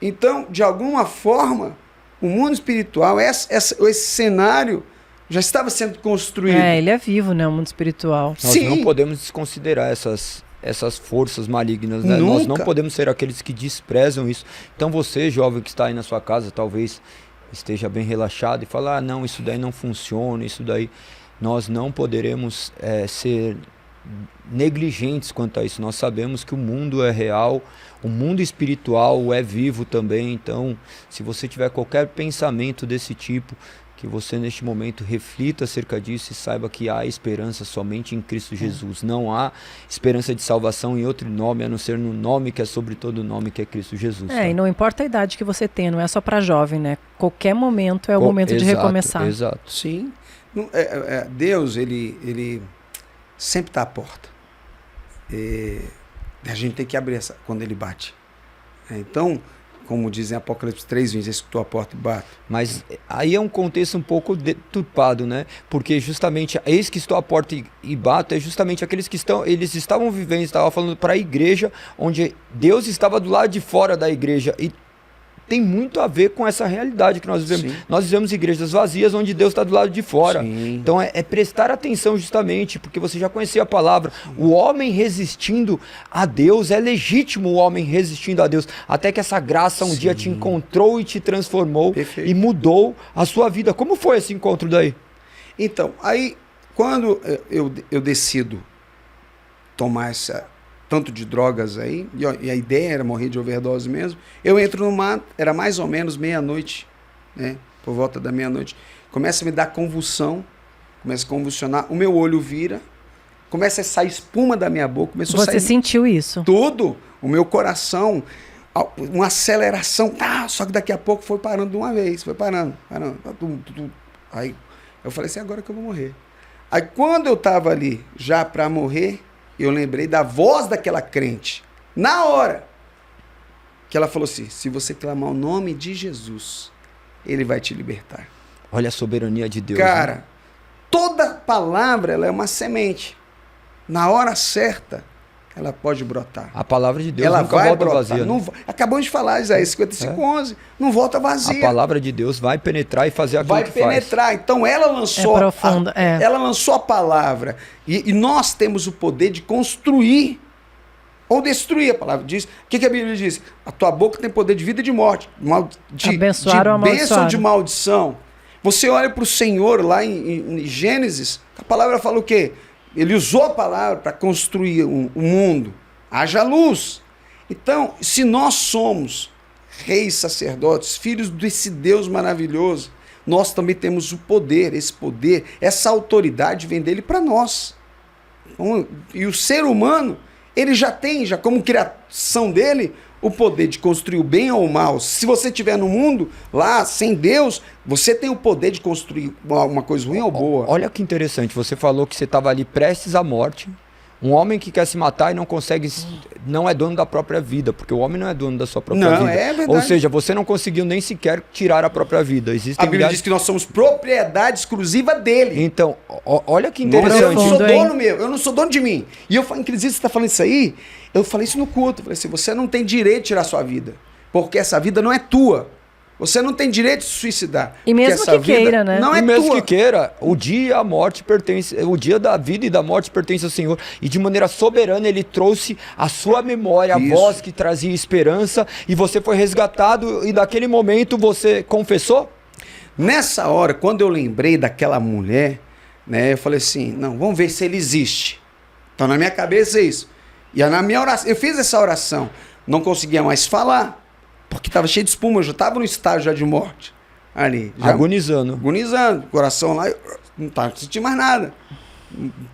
Então, de alguma forma, o mundo espiritual, esse cenário já estava sendo construído. Ele é vivo, né? O mundo espiritual. Nós não podemos desconsiderar essas forças malignas, né? Nós não podemos ser aqueles que desprezam isso. Então você, jovem que está aí na sua casa, talvez esteja bem relaxado e falar, não, isso daí não funciona, isso daí nós não poderemos ser negligentes quanto a isso. Nós sabemos que o mundo é real, o mundo espiritual é vivo também, então se você tiver qualquer pensamento desse tipo, que você neste momento reflita acerca disso e saiba que há esperança somente em Cristo Jesus. Não há esperança de salvação em outro nome, a não ser no nome que é sobre todo nome, que é Cristo Jesus. Tá? E não importa a idade que você tem, não é só para jovem, né? Qualquer momento é o momento de recomeçar. Exato. Sim. Deus, ele sempre está à porta. A gente tem que abrir quando ele bate. Então, como dizem Apocalipse 3:20, escutou a porta e bate. Mas aí é um contexto um pouco deturpado, né? Porque justamente, eis que estou à porta e bato, é justamente aqueles que eles estavam vivendo, estavam falando para a igreja, onde Deus estava do lado de fora da igreja. E tem muito a ver com essa realidade que nós vivemos. Sim. Nós vivemos igrejas vazias onde Deus está do lado de fora. Sim. Então é prestar atenção justamente, porque você já conhecia a palavra. O homem resistindo a Deus, é legítimo o homem resistindo a Deus, até que essa graça um dia te encontrou e te transformou. Perfeito. E mudou a sua vida. Como foi esse encontro daí? Então, aí quando eu decido tomar tanto de drogas aí, e a ideia era morrer de overdose mesmo, eu entro no mato, era mais ou menos meia-noite, né, por volta da meia-noite, começa a me dar convulsão, começa a convulsionar, o meu olho vira, começa a sair espuma da minha boca, começou a sair... Você sentiu isso? Tudo, o meu coração, uma aceleração, só que daqui a pouco foi parando de uma vez, foi parando, aí eu falei assim, agora que eu vou morrer. Aí quando eu tava ali, já para morrer, eu lembrei da voz daquela crente, na hora, que ela falou assim, se você clamar o nome de Jesus, ele vai te libertar. Olha a soberania de Deus. Cara, né? Toda palavra ela é uma semente. Na hora certa, ela pode brotar. A palavra de Deus ela nunca vai volta brotar. vazia. Não, acabamos de falar, Isaías 55:11. Não volta vazia. A palavra de Deus vai penetrar e fazer aquilo que faz. Vai penetrar. Então ela lançou, ela lançou a palavra. E nós temos o poder de construir ou destruir. A palavra diz. O que a Bíblia diz? A tua boca tem poder de vida e de morte. Abençoar ou amaldiçoar. Bênção de maldição. Você olha para o Senhor lá em Gênesis, a palavra fala o quê? Ele usou a palavra para construir o mundo. Haja luz. Então, se nós somos reis, sacerdotes, filhos desse Deus maravilhoso, nós também temos o poder, essa autoridade vem dele para nós. E o ser humano, ele já tem, como criação dele, o poder de construir o bem ou o mal. Se você estiver no mundo, lá, sem Deus, você tem o poder de construir uma coisa ruim ou boa. Olha que interessante, você falou que você estava ali prestes à morte. Um homem que quer se matar e não consegue, não é dono da própria vida, porque o homem não é dono da sua própria vida. É verdade. Ou seja, você não conseguiu nem sequer tirar a própria vida. A Bíblia diz que nós somos propriedade exclusiva dele. Então, olha que interessante. Eu não sou dono meu, eu não sou dono de mim. E eu, inclusive, você está falando isso aí, eu falei isso no culto. Eu falei assim, você não tem direito de tirar sua vida, porque essa vida não é tua. Você não tem direito de se suicidar. E mesmo que queira, né? Não é mesmo que queira, o dia e a morte pertence, o dia da vida e da morte pertence ao Senhor. E de maneira soberana ele trouxe a sua memória, a voz que trazia esperança, e você foi resgatado, e naquele momento você confessou? Nessa hora, quando eu lembrei daquela mulher, né, eu falei assim, não, vamos ver se ele existe. Então na minha cabeça é isso. E na minha oração, eu fiz essa oração, não conseguia mais falar, porque estava cheio de espuma, eu já estava no estágio já de morte. Ali. Agonizando. Agonizando. Coração lá, não estava sentindo mais nada.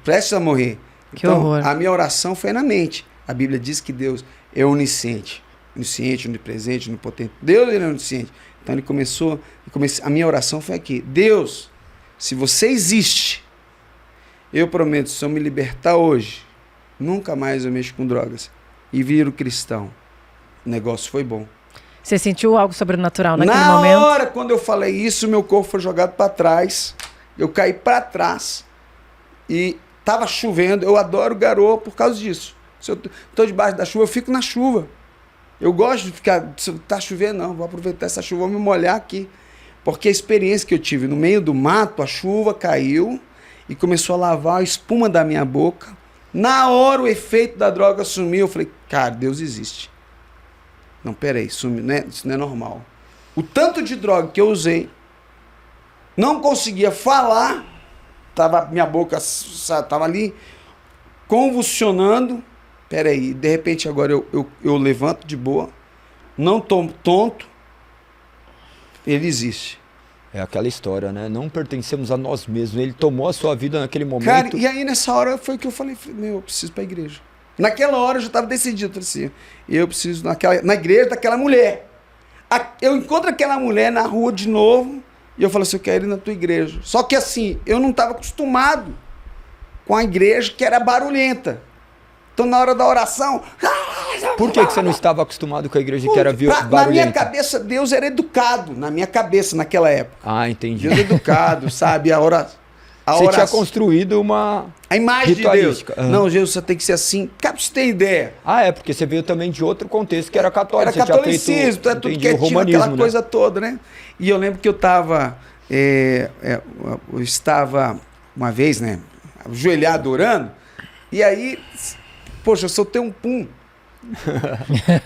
Prestes a morrer. Que horror. A minha oração foi na mente. A Bíblia diz que Deus é onisciente. Onisciente, onipresente, onipotente. Deus ele é onisciente. Então ele começou, a minha oração foi aqui. Deus, se você existe, eu prometo, se eu me libertar hoje, nunca mais eu mexo com drogas. E viro cristão. O negócio foi bom. Você sentiu algo sobrenatural naquele momento? Na hora, quando eu falei isso, meu corpo foi jogado para trás. Eu caí para trás. E tava chovendo. Eu adoro garoa por causa disso. Se eu tô debaixo da chuva, eu fico na chuva. Eu gosto de ficar... Se tá chovendo, não. Vou aproveitar essa chuva, vou me molhar aqui. Porque a experiência que eu tive no meio do mato, a chuva caiu e começou a lavar a espuma da minha boca. Na hora, o efeito da droga sumiu. Eu falei, cara, Deus existe. Não, peraí, isso não é normal. o tanto de droga que eu usei, não conseguia falar, minha boca estava ali convulsionando. Peraí, de repente agora eu levanto de boa, não tô tonto, ele existe. É aquela história, né? Não pertencemos a nós mesmos. Ele tomou a sua vida naquele momento. Cara, e aí nessa hora foi que eu falei, eu preciso ir pra igreja. Naquela hora eu já estava decidido, assim, eu preciso na igreja daquela mulher. Eu encontro aquela mulher na rua de novo e eu falo assim, eu quero ir na tua igreja. Só que assim, eu não estava acostumado com a igreja que era barulhenta. Então na hora da oração... Por que você não estava acostumado com a igreja que era barulhenta? Na minha cabeça, Deus era educado. Na minha cabeça, naquela época. Ah, entendi. Deus é educado, sabe? Você tinha construído a imagem de Deus. Uhum. Não, Jesus, você tem que ser assim. Cara, pra você ter ideia. Ah, é, porque você veio também de outro contexto que era católico. Era catolicismo, tudo quietinho, aquela coisa toda, né? E eu lembro que eu estava uma vez, né, ajoelhado orando, e aí, poxa, eu soltei um pum.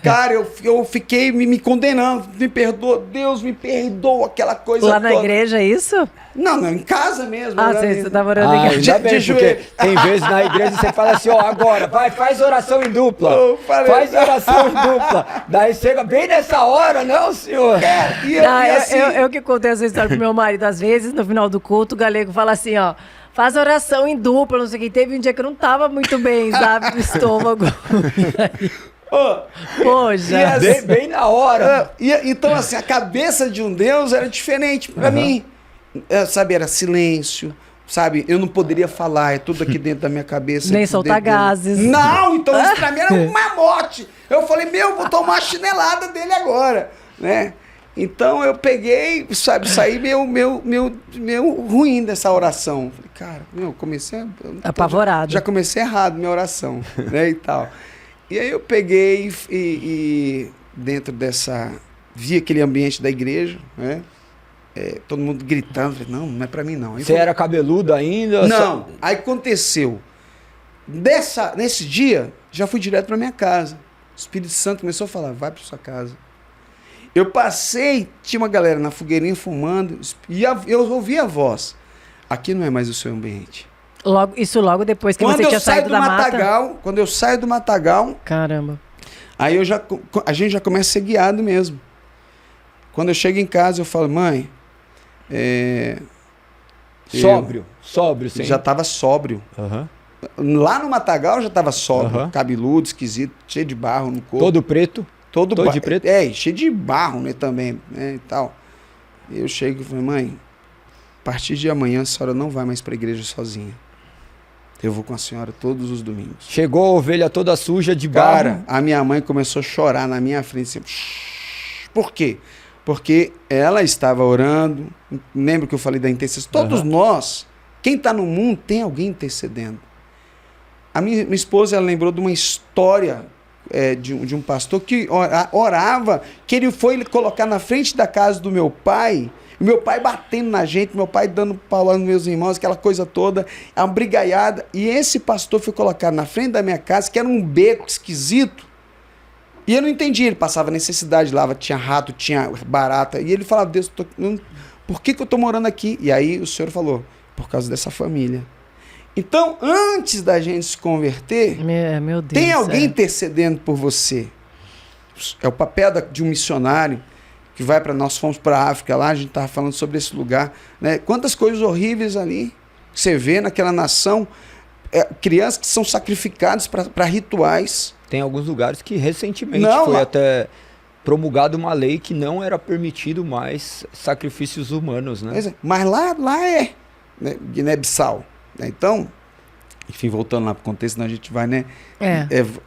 Cara, eu fiquei me condenando, me perdoa, Deus me perdoa, aquela coisa lá toda. Na igreja, é isso? Não, em casa mesmo. Ah, você estava orando em casa. Bem, porque tem vezes na igreja você fala assim, ó, agora, faz oração em dupla. Faz oração em dupla. Daí chega bem nessa hora, não, senhor? Eu que contei essa história pro meu marido, às vezes, no final do culto, o galego fala assim, ó, faz oração em dupla, não sei o que. Teve um dia que eu não tava muito bem, sabe, do estômago. Poxa. Bem na hora. Então, assim, a cabeça de um Deus era diferente pra mim. Sabe, era silêncio, sabe? Eu não poderia falar, é tudo aqui dentro da minha cabeça. Nem soltar gases. Não, então isso pra mim era uma morte. Eu falei, vou tomar uma chinelada dele agora, né? Então eu peguei, sabe, saí meio ruim dessa oração. Falei, cara, comecei... Apavorado. Já comecei errado minha oração, né, e tal. E aí eu peguei e dentro dessa... Vi aquele ambiente da igreja, né? Todo mundo gritando. Falei, não é pra mim não. Aí você era cabeludo ainda? Não. Aí aconteceu. Nesse dia, já fui direto pra minha casa. O Espírito Santo começou a falar, vai pra sua casa. Eu passei, tinha uma galera na fogueirinha fumando, e eu ouvi a voz. Aqui não é mais o seu ambiente. Isso logo depois que você tinha saído da mata? Quando eu saio do matagal... Caramba. Aí a gente já começa a ser guiado mesmo. Quando eu chego em casa, eu falo, mãe... Sóbrio, sim. Já estava sóbrio. Uhum. Lá no matagal já estava sóbrio. Cabeludo, esquisito, cheio de barro no corpo. Todo preto? Todo de preto? Cheio de barro, né, também, né, e tal. Eu chego e falei, mãe, a partir de amanhã a senhora não vai mais para a igreja sozinha. Eu vou com a senhora todos os domingos. Chegou a ovelha toda suja de barro. Cara, a minha mãe começou a chorar na minha frente. Assim, por quê? Porque ela estava orando. Lembra que eu falei da intercessão? Todos nós, quem está no mundo, tem alguém intercedendo. A minha esposa, ela lembrou de uma história de um pastor que orava, que ele foi colocar na frente da casa do meu pai, meu pai batendo na gente, meu pai dando pau nos meus irmãos, aquela coisa toda, uma brigaiada. E esse pastor foi colocado na frente da minha casa, que era um beco esquisito. E eu não entendi, ele passava necessidade lá, tinha rato, tinha barata. E ele falava, Deus, por que eu estou morando aqui? E aí o Senhor falou, por causa dessa família. Então, antes da gente se converter, meu Deus, tem alguém intercedendo por você. É o papel de um missionário que vai para... Nós fomos para a África lá, a gente estava falando sobre esse lugar, né? Quantas coisas horríveis ali que você vê naquela nação. Crianças que são sacrificadas para rituais. Tem alguns lugares que recentemente foi até promulgada uma lei que não era permitido mais sacrifícios humanos, né? Mas lá é, né? Guiné-Bissau. Então, enfim, voltando lá para o contexto, a gente vai, né?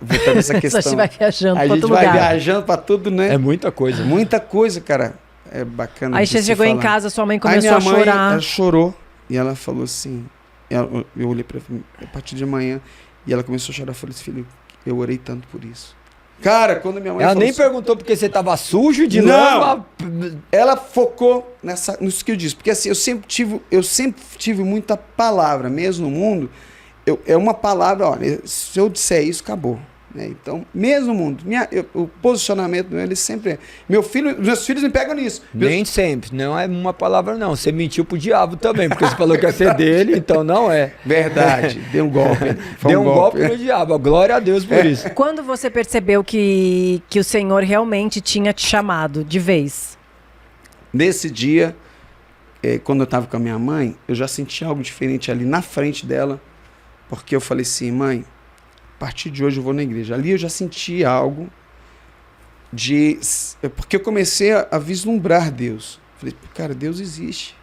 Voltando essa questão. A gente vai viajando para todo lugar. A gente vai viajando para tudo, né? É muita coisa. Muita coisa, cara. É bacana. Aí você chegou em casa, sua mãe começou a chorar. Minha mãe, ela chorou e ela falou assim... Eu olhei para a partir de amanhã e ela começou a chorar. Eu falei, filho, eu orei tanto por isso. Cara, quando minha mãe ela falou nem assim, perguntou porque você estava sujo de lama. Ela focou nisso que eu disse. Porque assim, eu sempre tive muita palavra, mesmo no mundo. É uma palavra, olha, se eu disser isso, acabou. né? Então, mesmo mundo. O posicionamento dele sempre é. Meus filhos me pegam nisso. Nem sempre, não é uma palavra não. Você mentiu pro diabo também, porque você falou que ia ser dele, então não é. Verdade, deu um golpe. Deu um golpe no diabo, glória a Deus por isso. Quando você percebeu que o Senhor realmente tinha te chamado de vez? Nesse dia, quando eu estava com a minha mãe, eu já senti algo diferente ali na frente dela, porque eu falei assim, mãe, a partir de hoje eu vou na igreja. Ali eu já senti algo porque eu comecei a vislumbrar Deus. Falei, cara, Deus existe.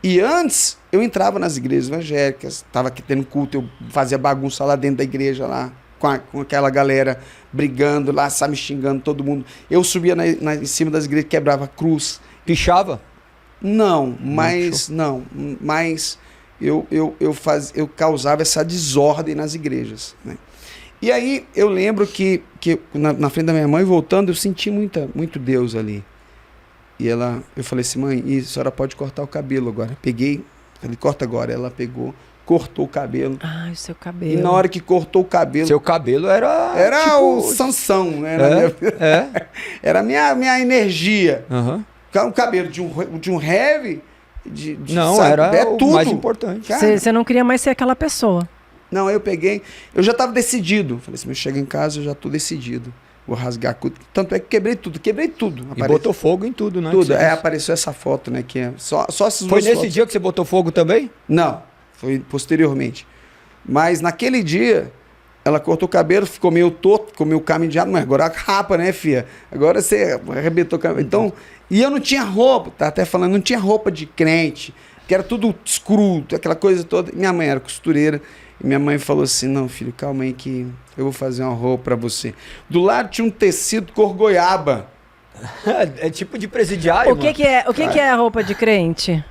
E antes, eu entrava nas igrejas evangélicas, estava aqui tendo culto, eu fazia bagunça lá dentro da igreja, lá com aquela galera brigando lá, sabe, xingando todo mundo. Eu subia em cima das igrejas, quebrava a cruz. Pichava? Não, mas eu causava essa desordem nas igrejas, né? E aí eu lembro que na frente da minha mãe, voltando, eu senti muito Deus ali. E eu falei assim, mãe, a senhora pode cortar o cabelo agora. Peguei, falei, corta agora. Ela pegou, cortou o cabelo. Ai, o seu cabelo. E na hora que cortou o cabelo... Seu cabelo era tipo, o Sansão, né? Era a minha energia. Uhum. Um cabelo de um heavy... não, sabe, era tudo. O mais importante. Você não queria mais ser aquela pessoa. Não, eu já estava decidido. Falei assim, eu chego em casa, eu já estou decidido. Vou rasgar tudo. Tanto é que quebrei tudo. E botou fogo em tudo, né? Tudo. Apareceu essa foto, né? Que só essas Foi duas nesse fotos. dia que você botou fogo também? Não, foi posteriormente. Mas naquele dia, ela cortou o cabelo, ficou meio torto, ficou meio caminhado, mas agora rapa, né, filha? Agora você arrebentou o cabelo. Então, e eu não tinha roupa, tá até falando, não tinha roupa de crente, que era tudo escuro, aquela coisa toda. Minha mãe era costureira, e minha mãe falou assim, não, filho, calma aí que eu vou fazer uma roupa pra você. Do lado tinha um tecido cor goiaba. É tipo de presidiário, O que é a roupa de crente?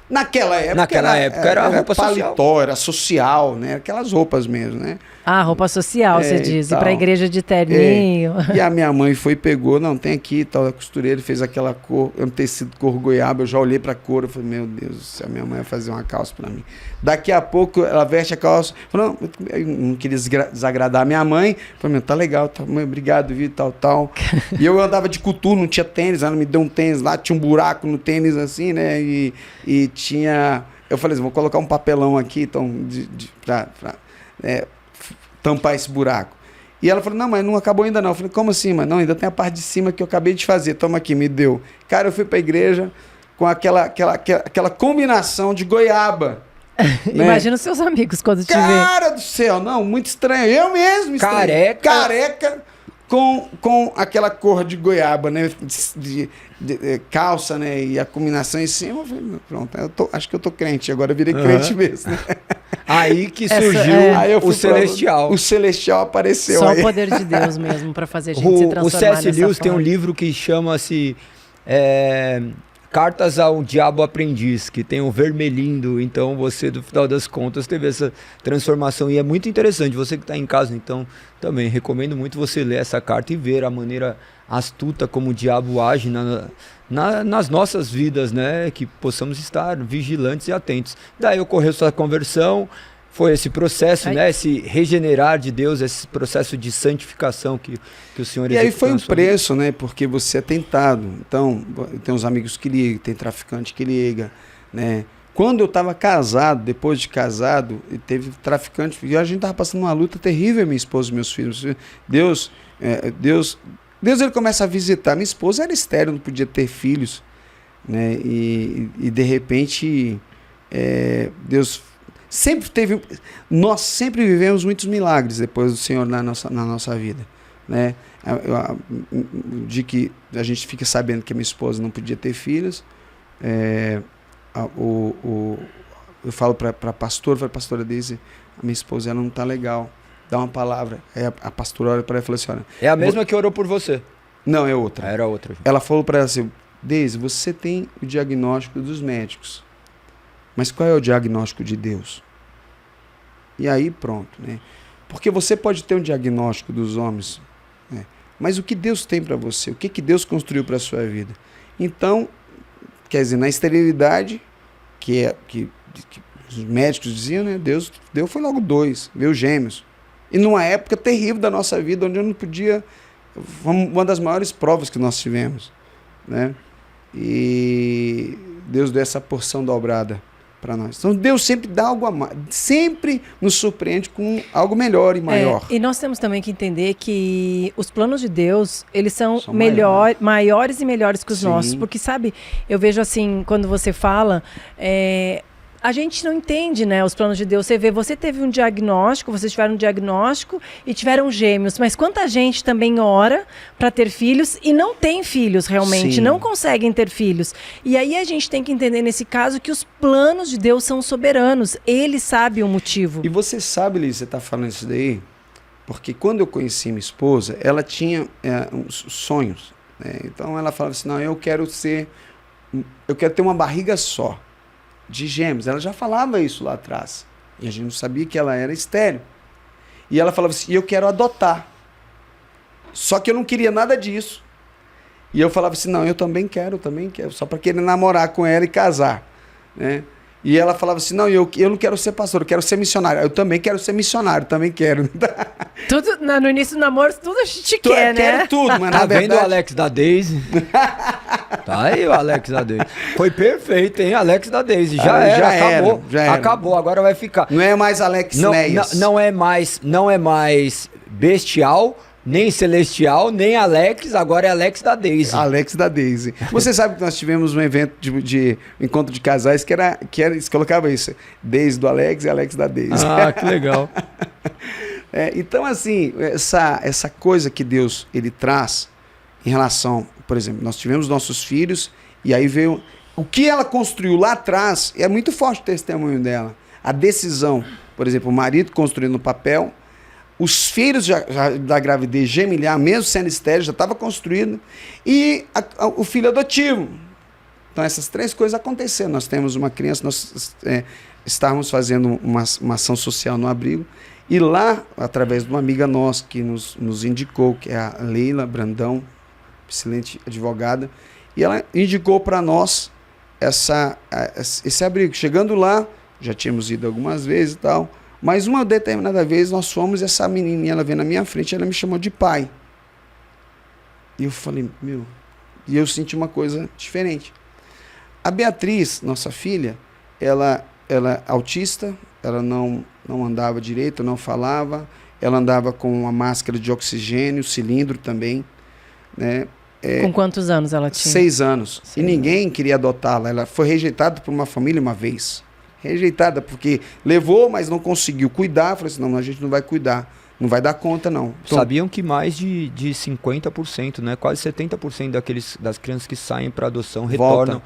Naquela época era roupa paletó, social. era social, né? Aquelas roupas mesmo, né? Ah, roupa social, você diz. E pra tal. igreja de terninho. E a minha mãe foi e pegou, não, tem aqui, tal, a costureira fez aquela cor, um tecido cor goiaba, eu já olhei pra cor, eu falei, meu Deus do céu, minha mãe vai fazer uma calça pra mim. Daqui a pouco ela veste a calça, falou, não, eu não queria desagradar a minha mãe, falei, tá legal, tá, mãe, obrigado, viu, tal. E eu andava de coturno, não tinha tênis, ela me deu um tênis lá, tinha um buraco no tênis assim, né, e tinha, eu falei assim, vou colocar um papelão aqui, então, pra tampar esse buraco. E ela falou, não, mas não acabou ainda não. Eu falei, como assim, mano? Não, ainda tem a parte de cima que eu acabei de fazer. Toma aqui, me deu. Cara, eu fui pra igreja com aquela combinação de goiaba. Né? Imagina os seus amigos quando te vê. Cara do céu, não, muito estranho. Eu mesmo estranho. Careca com aquela cor de goiaba, né? De calça, né? E a combinação em cima. Eu falei, pronto, acho que eu tô crente. Agora eu virei crente mesmo. Né? Aí que surgiu o Celestial. O Celestial apareceu. Só aí. o poder de Deus mesmo pra fazer a gente se transformar. O C.S. Lewis tem um forma. livro que chama-se Cartas ao Diabo Aprendiz, que tem um vermelhindo, então você, no final das contas, teve essa transformação. E é muito interessante, você que está em casa, então, também recomendo muito você ler essa carta e ver a maneira astuta como o diabo age nas nossas vidas, né? Que possamos estar vigilantes e atentos. Daí ocorreu sua conversão, foi esse processo, né? Esse regenerar de Deus, esse processo de santificação que o Senhor executou. E aí foi um preço, né? Porque você é tentado. Então, tem uns amigos que ligam, tem traficante que liga, né? Quando eu estava casado, depois de casado, teve traficante, e a gente estava passando uma luta terrível, minha esposa e meus filhos. Deus, ele começa a visitar. Minha esposa era estéril, não podia ter filhos, né? E de repente, Deus nós sempre vivemos muitos milagres depois do Senhor na nossa vida, né? De que a gente fica sabendo que a minha esposa não podia ter filhos, eu falo para a pastora Deise, a minha esposa ela não está legal, dá uma palavra. Aí a pastora olha para ela e fala assim, olha, é a mesma que orou por você? Não, é outra. Era outra. Ela falou para ela assim, Deise, você tem o diagnóstico dos médicos, mas qual é o diagnóstico de Deus? E aí pronto, né? Porque você pode ter um diagnóstico dos homens, né? Mas o que Deus tem para você? O que Deus construiu para a sua vida? Então, quer dizer, na esterilidade, que os médicos diziam, né? Deus foi logo 2, veio gêmeos, E numa época terrível da nossa vida, onde eu não podia... Uma das maiores provas que nós tivemos, né? E Deus deu essa porção dobrada para nós. Então Deus sempre dá algo a mais, sempre nos surpreende com algo melhor e maior. E nós temos também que entender que os planos de Deus, eles são maiores e melhores que os Sim. nossos. Porque, sabe, eu vejo assim, quando você fala... a gente não entende, né, os planos de Deus. Você vê, você teve um diagnóstico, vocês tiveram um diagnóstico e tiveram gêmeos, mas quanta gente também ora para ter filhos e não tem filhos realmente, Sim. não conseguem ter filhos. E aí a gente tem que entender nesse caso que os planos de Deus são soberanos, ele sabe o motivo. E você sabe, Liz, você está falando isso daí, porque quando eu conheci minha esposa, ela tinha uns sonhos, né? Então ela falava assim, não, eu quero ter uma barriga só. De gêmeos, ela já falava isso lá atrás, e a gente não sabia que ela era estéril, e ela falava assim, eu quero adotar, só que eu não queria nada disso, e eu falava assim, não, eu também quero, só para querer namorar com ela e casar, né? E ela falava assim, não, eu não quero ser pastor, eu quero ser missionário, eu também quero ser missionário, também quero. Tudo, no início do namoro, tudo a gente quer, né? Quero tudo, mas Tá na vendo verdade... o Alex da Daisy? Tá aí o Alex da Daisy. Foi perfeito, hein? Alex da Daisy. Já era. Acabou, agora vai ficar. Não é mais Alex Neias. Não é mais bestial, nem celestial, nem Alex, agora é Alex da Daisy. Alex da Daisy. Você sabe que nós tivemos um evento de encontro de casais que eles colocavam isso, Daisy do Alex e Alex da Daisy. Ah, que legal. Então, assim, essa coisa que Deus ele traz em relação, por exemplo, nós tivemos nossos filhos e aí veio... O que ela construiu lá atrás é muito forte o testemunho dela. A decisão, por exemplo, o marido construindo no papel, os filhos já da gravidez gemilhar, mesmo sendo estéril, já estava construído, e o filho adotivo. Então essas três coisas aconteceram. Nós temos uma criança, nós estávamos fazendo uma ação social no abrigo, e lá, através de uma amiga nossa que nos indicou, que é a Leila Brandão, excelente advogada, e ela indicou para nós esse abrigo. Chegando lá, já tínhamos ido algumas vezes e tal, mas uma determinada vez nós fomos, e essa menininha, ela veio na minha frente, ela me chamou de pai. E eu falei, e eu senti uma coisa diferente. A Beatriz, nossa filha, ela é autista, ela não andava direito, não falava, ela andava com uma máscara de oxigênio, cilindro também, né? Com quantos anos ela tinha? 6 anos. E ninguém queria adotá-la. Ela foi rejeitada por uma família uma vez. Rejeitada porque levou, mas não conseguiu cuidar. Falei assim, não, a gente não vai cuidar. Não vai dar conta, não. Então, sabiam que mais de 50%, né? Quase 70% das crianças que saem para adoção retornam,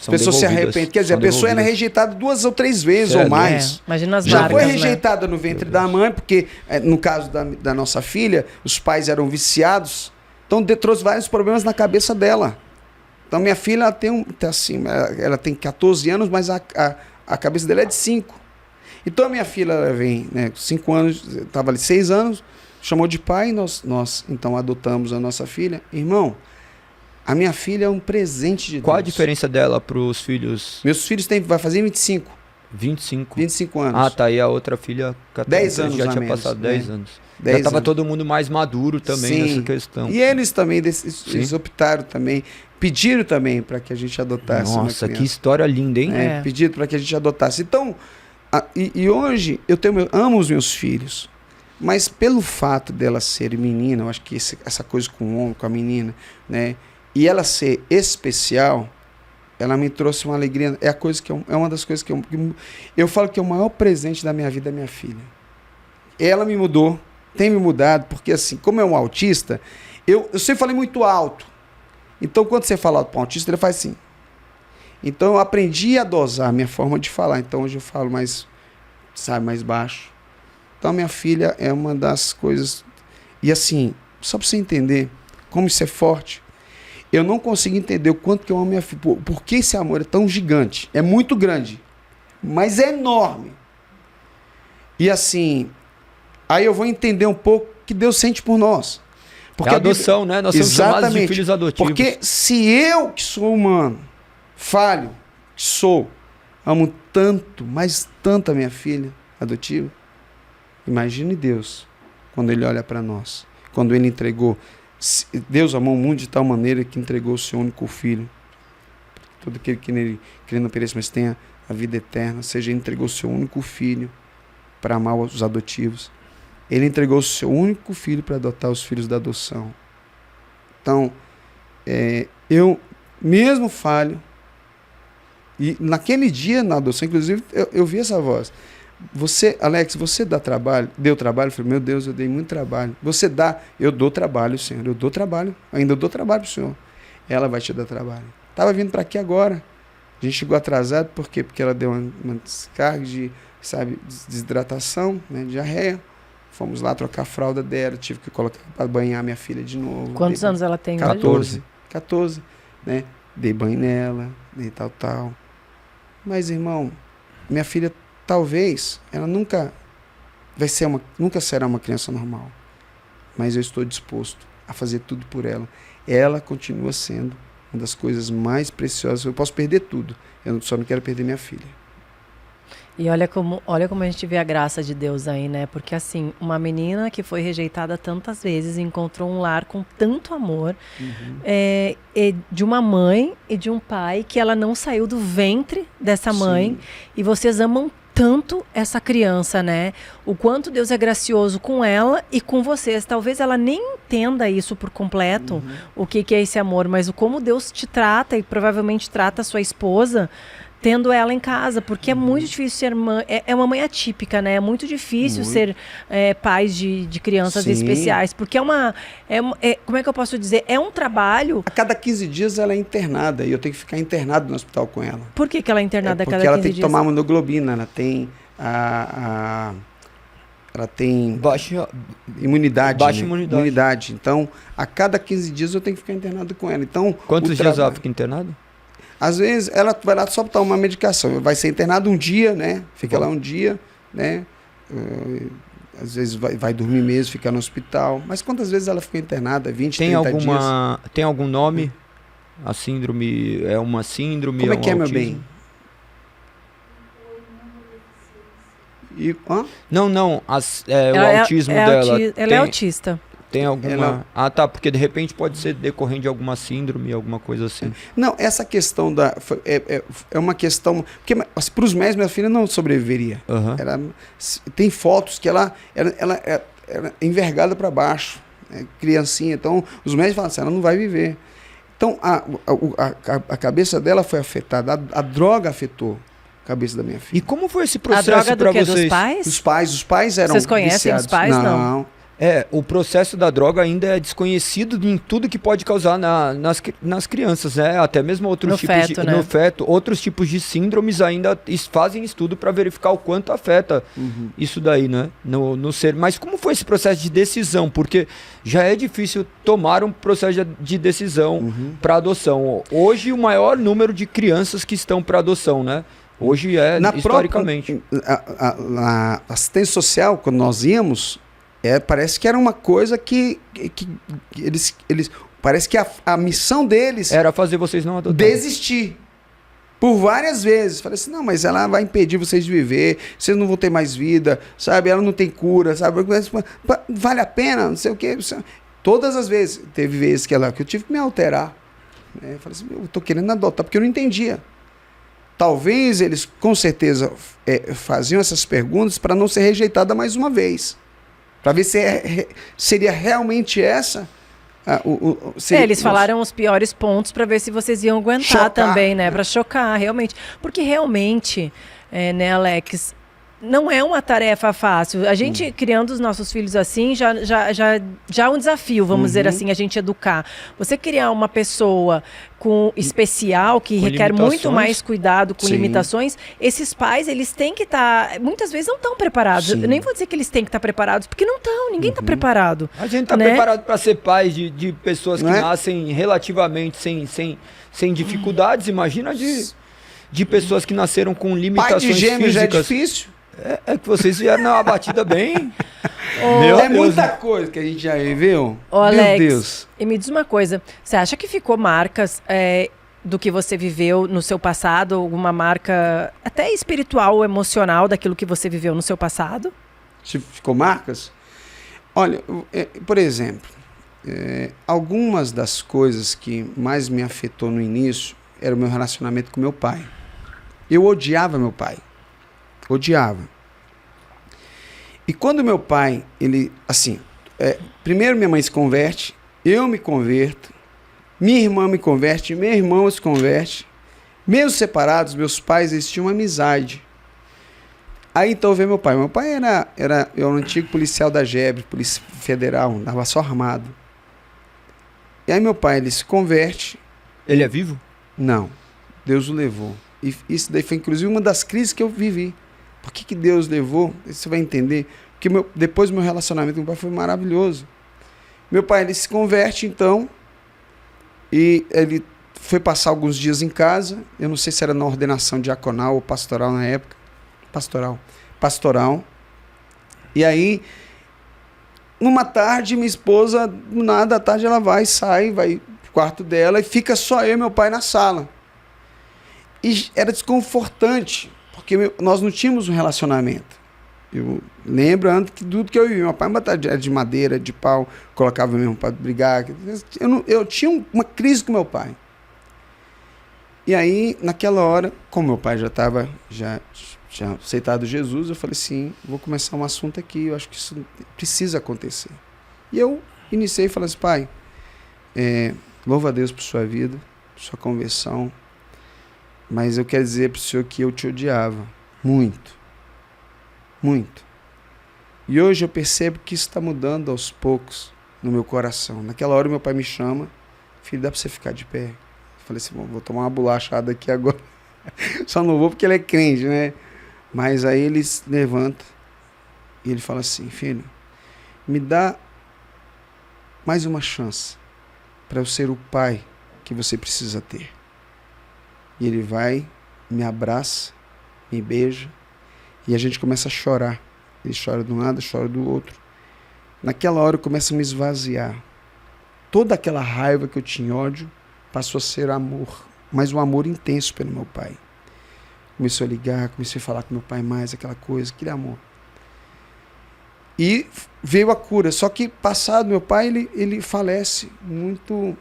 são as pessoas se devolvidas, arrependem. Quer dizer, a pessoa era rejeitada 2 ou 3 vezes ou mais. Imagina as Já marcas, foi né? rejeitada no ventre da mãe, porque no caso da nossa filha, os pais eram viciados. Então trouxe vários problemas na cabeça dela. Então minha filha ela tem 14 anos, mas a cabeça dela é de 5. Então a minha filha ela vem, né, 5 anos, estava ali 6 anos, chamou de pai, nós então adotamos a nossa filha. Irmão, a minha filha é um presente de Deus. Qual a diferença dela para os filhos? Meus filhos vai fazer 25 anos. Ah, tá. E a outra filha 10 anos já a tinha menos, passado né? 10 anos. 10 já estava anos. todo mundo mais maduro também Sim. nessa questão. E eles também, eles optaram também, pediram também para que a gente adotasse. Nossa, que história linda, hein? Pediram para que a gente adotasse. Então, e hoje eu amo os meus filhos, mas pelo fato dela ser menina, eu acho que essa coisa com o homem, com a menina, né, e ela ser especial, ela me trouxe uma alegria. É uma das coisas que eu falo que é o maior presente da minha vida, é minha filha. Ela me mudou, tem me mudado, porque assim, como é um autista, eu sempre falei muito alto. Então, quando você fala alto para um autista, ele faz assim. Então, eu aprendi a dosar a minha forma de falar. Então, hoje eu falo mais baixo. Então, minha filha é uma das coisas... E assim, só para você entender como isso é forte, eu não consigo entender o quanto que eu amo minha filha. Por que esse amor é tão gigante? É muito grande, mas é enorme. E assim, aí eu vou entender um pouco que Deus sente por nós. Porque a adoção, né? Nós somos chamados de filhos adotivos. Porque se eu, que sou humano, falho, amo tanto, mas tanto a minha filha adotiva, Imagine Deus, quando ele olha para nós, quando ele entregou. Deus amou o mundo de tal maneira que entregou o seu único filho. Todo aquele que nele crê não pereça, mas tenha a vida eterna. Ou seja, ele entregou o seu único filho para amar os adotivos. Ele entregou o seu único filho para adotar os filhos da adoção. Então, eu mesmo falho, e naquele dia na adoção, inclusive, eu vi essa voz. Alex, você deu trabalho? Eu falei, meu Deus, eu dei muito trabalho. Você dá? Eu dou trabalho, Senhor. Eu dou trabalho. Ainda eu dou trabalho para o Senhor. Ela vai te dar trabalho. Estava vindo para aqui agora. A gente chegou atrasado, por quê? Porque ela deu uma descarga de, desidratação, né, diarreia. Fomos lá trocar a fralda dela, tive que colocar para banhar minha filha de novo. Quantos anos ela tem? 14, né? Dei banho nela, dei tal. Mas, irmão, minha filha, talvez, ela nunca será uma criança normal. Mas eu estou disposto a fazer tudo por ela. Ela continua sendo uma das coisas mais preciosas. Eu posso perder tudo, eu só não quero perder minha filha. E olha como a gente vê a graça de Deus aí, né? Porque assim, uma menina que foi rejeitada tantas vezes encontrou um lar com tanto amor, de uma mãe e de um pai que ela não saiu do ventre dessa mãe. Sim. E vocês amam tanto essa criança, né? O quanto Deus é gracioso com ela e com vocês. Talvez ela nem entenda isso por completo, o que é esse amor, mas o como Deus te trata e provavelmente trata a sua esposa, tendo ela em casa, porque é muito difícil ser mãe, é uma mãe atípica, né? É muito difícil ser pais de crianças especiais, porque como é que eu posso dizer? É um trabalho... A cada 15 dias ela é internada, e eu tenho que ficar internado no hospital com ela. Por que ela é internada a cada 15 dias? Porque ela tem que tomar imunoglobina, ela tem ela tem baixa imunidade. Imunidade. Então, a cada 15 dias eu tenho que ficar internado com ela. Então, quantos dias ela fica internada? Às vezes ela vai lá só tomar uma medicação. Vai ser internada um dia, né? Fica lá um dia, né? Às vezes vai dormir mesmo, fica no hospital. Mas quantas vezes ela ficou internada? 20, 30 dias? Tem algum nome? A síndrome é uma síndrome? Como é que é, autismo? meu bem? Não. O autismo dela. Ela é autista. Tem alguma... tá, porque de repente pode ser decorrente de alguma síndrome, alguma coisa assim. Não, essa questão é uma questão... Porque para os médicos, minha filha não sobreviveria. Tem fotos que ela é envergada para baixo, criancinha. Então, os médicos falam assim, ela não vai viver. Então, a cabeça dela foi afetada, a droga afetou a cabeça da minha filha. E como foi esse processo para vocês? Dos pais? Os pais eram Vocês conhecem viciados. Os pais? Não. O processo da droga ainda é desconhecido em tudo que pode causar nas crianças, né? Até mesmo outros outros tipos de síndromes ainda fazem estudo para verificar o quanto afeta isso daí, né? No ser. Mas como foi esse processo de decisão? Porque já é difícil tomar um processo de decisão para adoção. Hoje o maior número de crianças que estão para adoção, né? Hoje historicamente. A assistência social, quando nós íamos, parece que era uma coisa que eles parece que a missão deles era fazer vocês não adotarem. Desistir. Por várias vezes. Falei assim, não, mas ela vai impedir vocês de viver, vocês não vão ter mais vida, sabe? Ela não tem cura, sabe? Vale a pena, não sei o quê. Todas as vezes. Teve vezes que eu tive que me alterar. Eu falei assim, eu tô querendo adotar, porque eu não entendia. Talvez eles, com certeza, faziam essas perguntas para não ser rejeitada mais uma vez. Para ver se seria realmente essa. Eles falaram os piores pontos para ver se vocês iam aguentar chocar, também, né? Para chocar, realmente. Porque realmente, né, Alex, não é uma tarefa fácil. A gente criando os nossos filhos assim já é um desafio, vamos dizer assim, a gente educar. Você criar uma pessoa especial, que requer muito mais cuidado, com limitações, esses pais, eles têm que estar, muitas vezes não estão preparados. Eu nem vou dizer que eles têm que estar preparados, porque não estão, ninguém está preparado. A gente está preparado para ser pais de pessoas que nascem relativamente sem dificuldades, imagina de pessoas que nasceram com limitações físicas. Pai de gêmeos já é difícil. É que vocês vieram na batida bem. Muita coisa que a gente já viveu. Alex, meu Deus. E me diz uma coisa. Você acha que ficou marcas do que você viveu no seu passado? Alguma marca até espiritual ou emocional daquilo que você viveu no seu passado? Ficou marcas? Olha, por exemplo, algumas das coisas que mais me afetou no início era o meu relacionamento com meu pai. Eu odiava meu pai. Odiava. E quando meu pai, primeiro minha mãe se converte, eu me converto, minha irmã me converte, meu irmão se converte. Mesmo separados, meus pais, eles tinham uma amizade. Aí então veio meu pai. Meu pai era um antigo policial da GEB, Polícia Federal, andava só armado. E aí meu pai, ele se converte. Ele é vivo? Não, Deus o levou. E isso daí foi inclusive uma das crises que eu vivi. Por que Deus levou? Você vai entender. Porque depois do meu relacionamento com meu pai foi maravilhoso. Meu pai, ele se converte então, e ele foi passar alguns dias em casa. Eu não sei se era na ordenação diaconal ou pastoral na época. Pastoral. E aí, numa tarde, minha esposa, do nada, à tarde ela sai, vai pro quarto dela e fica só eu e meu pai na sala. E era desconfortante, porque nós não tínhamos um relacionamento. Eu lembro antes que tudo que eu vivia, meu pai me batava de madeira, de pau, colocava mesmo para brigar. Eu tinha uma crise com meu pai. E aí, naquela hora, como meu pai já tinha aceitado Jesus, eu falei assim, vou começar um assunto aqui, eu acho que isso precisa acontecer. E eu iniciei e falei assim, pai, louvo a Deus por sua vida, por sua conversão, mas eu quero dizer para o senhor que eu te odiava muito, muito. E hoje eu percebo que isso está mudando aos poucos no meu coração. Naquela hora meu pai me chama, filho, dá para você ficar de pé? Eu falei assim, vou tomar uma bolachada aqui agora. Só não vou porque ele é crente, né? Mas aí ele se levanta e ele fala assim, filho, me dá mais uma chance para eu ser o pai que você precisa ter. E ele vai, me abraça, me beija, e a gente começa a chorar. Ele chora de um lado, chora do outro. Naquela hora eu começo a me esvaziar. Toda aquela raiva que eu tinha, ódio, passou a ser amor, mas um amor intenso pelo meu pai. Comecei a ligar, comecei a falar com meu pai mais, aquela coisa, aquele amor. E veio a cura, só que passado meu pai, ele falece muito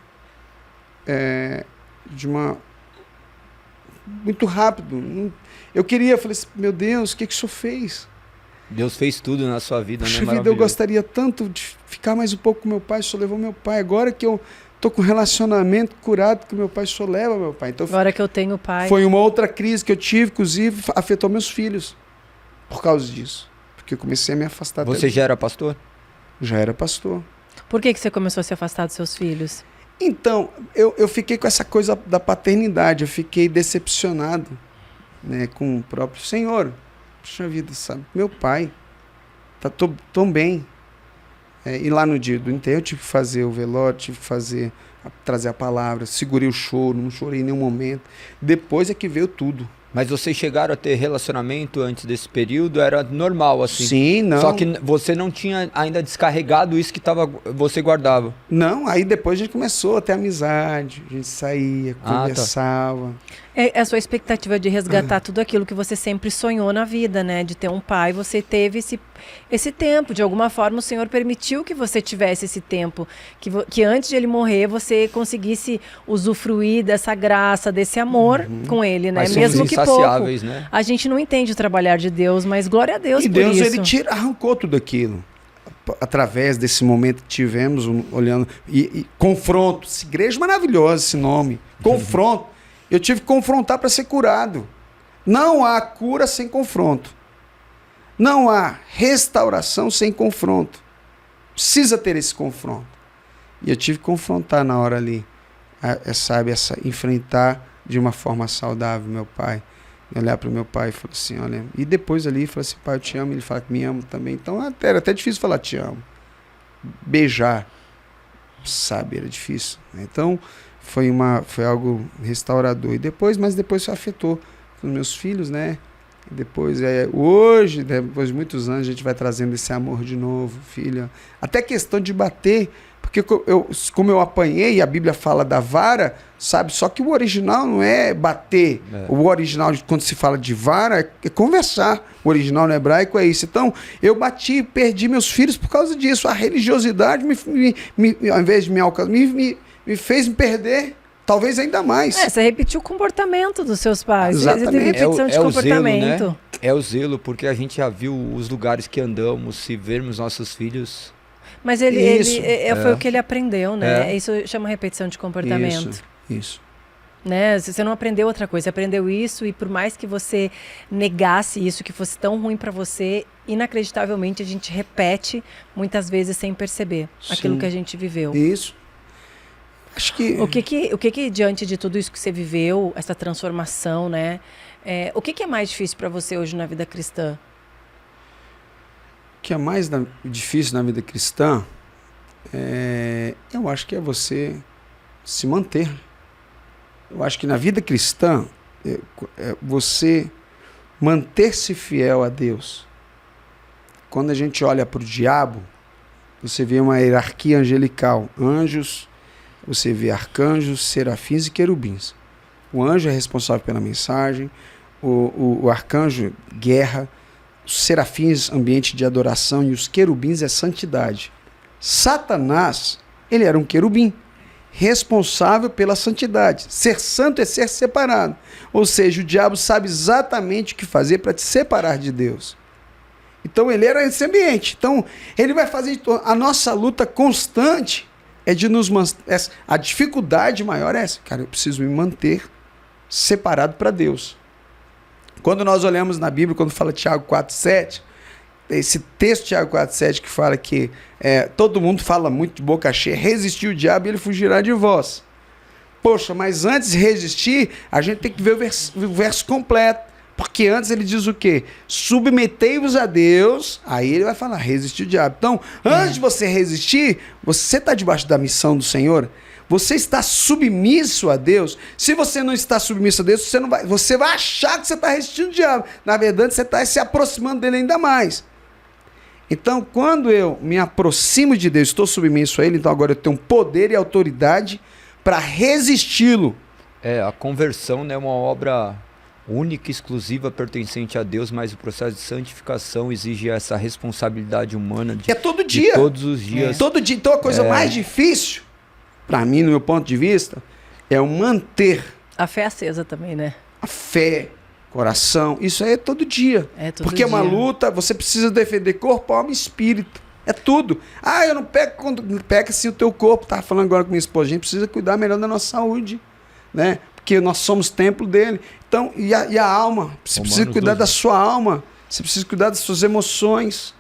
muito rápido. Eu falei assim, meu Deus, o que o senhor fez? Deus fez tudo na sua vida, Puxa né? vida, eu gostaria tanto de ficar mais um pouco com meu pai, o senhor levou meu pai. Agora que eu tô com um relacionamento curado com meu pai, o senhor leva meu pai. Então, agora que eu tenho pai. Foi uma outra crise que eu tive, inclusive, afetou meus filhos por causa disso. Porque eu comecei a me afastar. Você já era pastor? Já era pastor. Por que você começou a se afastar dos seus filhos? Então, eu fiquei com essa coisa da paternidade, eu fiquei decepcionado, né, com o próprio Senhor. Puxa vida, sabe? Meu pai tá tão bem. E lá no dia do enterro eu tive que fazer o velório, tive que trazer a palavra, segurei o choro, não chorei em nenhum momento. Depois é que veio tudo. Mas vocês chegaram a ter relacionamento antes desse período? Era normal, assim? Sim, não. Só que você não tinha ainda descarregado isso que você guardava? Não, aí depois a gente começou a ter amizade, a gente saía, conversava. Tá. É a sua expectativa de resgatar tudo aquilo que você sempre sonhou na vida, né? De ter um pai, você teve esse tempo. De alguma forma o Senhor permitiu que você tivesse esse tempo. Que antes de ele morrer, você conseguisse usufruir dessa graça, desse amor com ele, né? Mas mesmo que pouco. Né? A gente não entende o trabalhar de Deus, mas glória a Deus e por Deus, isso. ele arrancou tudo aquilo. Através desse momento que tivemos, olhando... E confronto. Essa igreja maravilhosa, esse nome. Confronto. Eu tive que confrontar para ser curado. Não há cura sem confronto. Não há restauração sem confronto. Precisa ter esse confronto. E eu tive que confrontar na hora ali. Enfrentar de uma forma saudável meu pai. Olhar para o meu pai e falar assim, olha... E depois ali, falar assim, pai, eu te amo. Ele fala que me ama também. Então era até difícil falar te amo. Beijar, sabe, era difícil. Então... Foi algo restaurador. Mas depois isso afetou os meus filhos, né? Depois, hoje, depois de muitos anos, a gente vai trazendo esse amor de novo, filha. Até questão de bater, porque como eu apanhei, a Bíblia fala da vara, sabe? Só que o original não é bater. O original, quando se fala de vara, é conversar. O original no hebraico é isso. Então, eu bati, perdi meus filhos por causa disso. A religiosidade, ao invés de me alcançar, me fez me perder. Talvez ainda mais. Você repetiu o comportamento dos seus pais. Exatamente. Você teve repetição de comportamento. Zelo, né? É o zelo, porque a gente já viu os lugares que andamos, se vermos nossos filhos. Mas foi o que ele aprendeu, né? Isso chama repetição de comportamento. Isso. Né? Você não aprendeu outra coisa, você aprendeu isso, e por mais que você negasse isso, que fosse tão ruim para você, inacreditavelmente a gente repete muitas vezes sem perceber aquilo que a gente viveu. Isso. Acho que... O que diante de tudo isso que você viveu, essa transformação, né? O que é mais difícil para você hoje na vida cristã? O que é mais difícil na vida cristã, eu acho que é você se manter. Eu acho que na vida cristã, você manter-se fiel a Deus. Quando a gente olha para o diabo, você vê uma hierarquia angelical. Anjos, você vê arcanjos, serafins e querubins. O anjo é responsável pela mensagem, o arcanjo, guerra, os serafins, ambiente de adoração, e os querubins é santidade. Satanás, ele era um querubim, responsável pela santidade. Ser santo é ser separado. Ou seja, o diabo sabe exatamente o que fazer para te separar de Deus. Então ele era esse ambiente. Então ele vai fazer... A nossa luta constante é de nos manter... A dificuldade maior é essa. Cara, eu preciso me manter separado para Deus. Quando nós olhamos na Bíblia, quando fala Tiago 4,7, esse texto de Tiago 4,7 que fala que todo mundo fala muito de boca cheia, resistir o diabo e ele fugirá de vós. Poxa, mas antes de resistir, a gente tem que ver o verso completo. Porque antes ele diz o quê? Submetei-vos a Deus, aí ele vai falar, resistir o diabo. Então, antes de você resistir, você está debaixo da missão do Senhor, você está submisso a Deus. Se você não está submisso a Deus, você vai achar que você está resistindo o diabo. Na verdade, você está se aproximando dele ainda mais. Então, quando eu me aproximo de Deus, estou submisso a Ele, então agora eu tenho poder e autoridade para resisti-lo. A conversão não é uma obra única e exclusiva pertencente a Deus, mas o processo de santificação exige essa responsabilidade humana de, todo dia. De todos os dias. Todo dia. Então a coisa mais difícil, para mim, no meu ponto de vista, é o manter. A fé acesa também, né? A fé, coração, isso aí é todo dia. Porque dia. É uma luta, você precisa defender corpo, alma e espírito. É tudo. Eu não peco quando peca sim o teu corpo. Estava falando agora com minha esposa, a gente precisa cuidar melhor da nossa saúde, né? Porque nós somos templo dele. Então, e a alma? Você precisa cuidar da sua alma. Você precisa cuidar das suas emoções.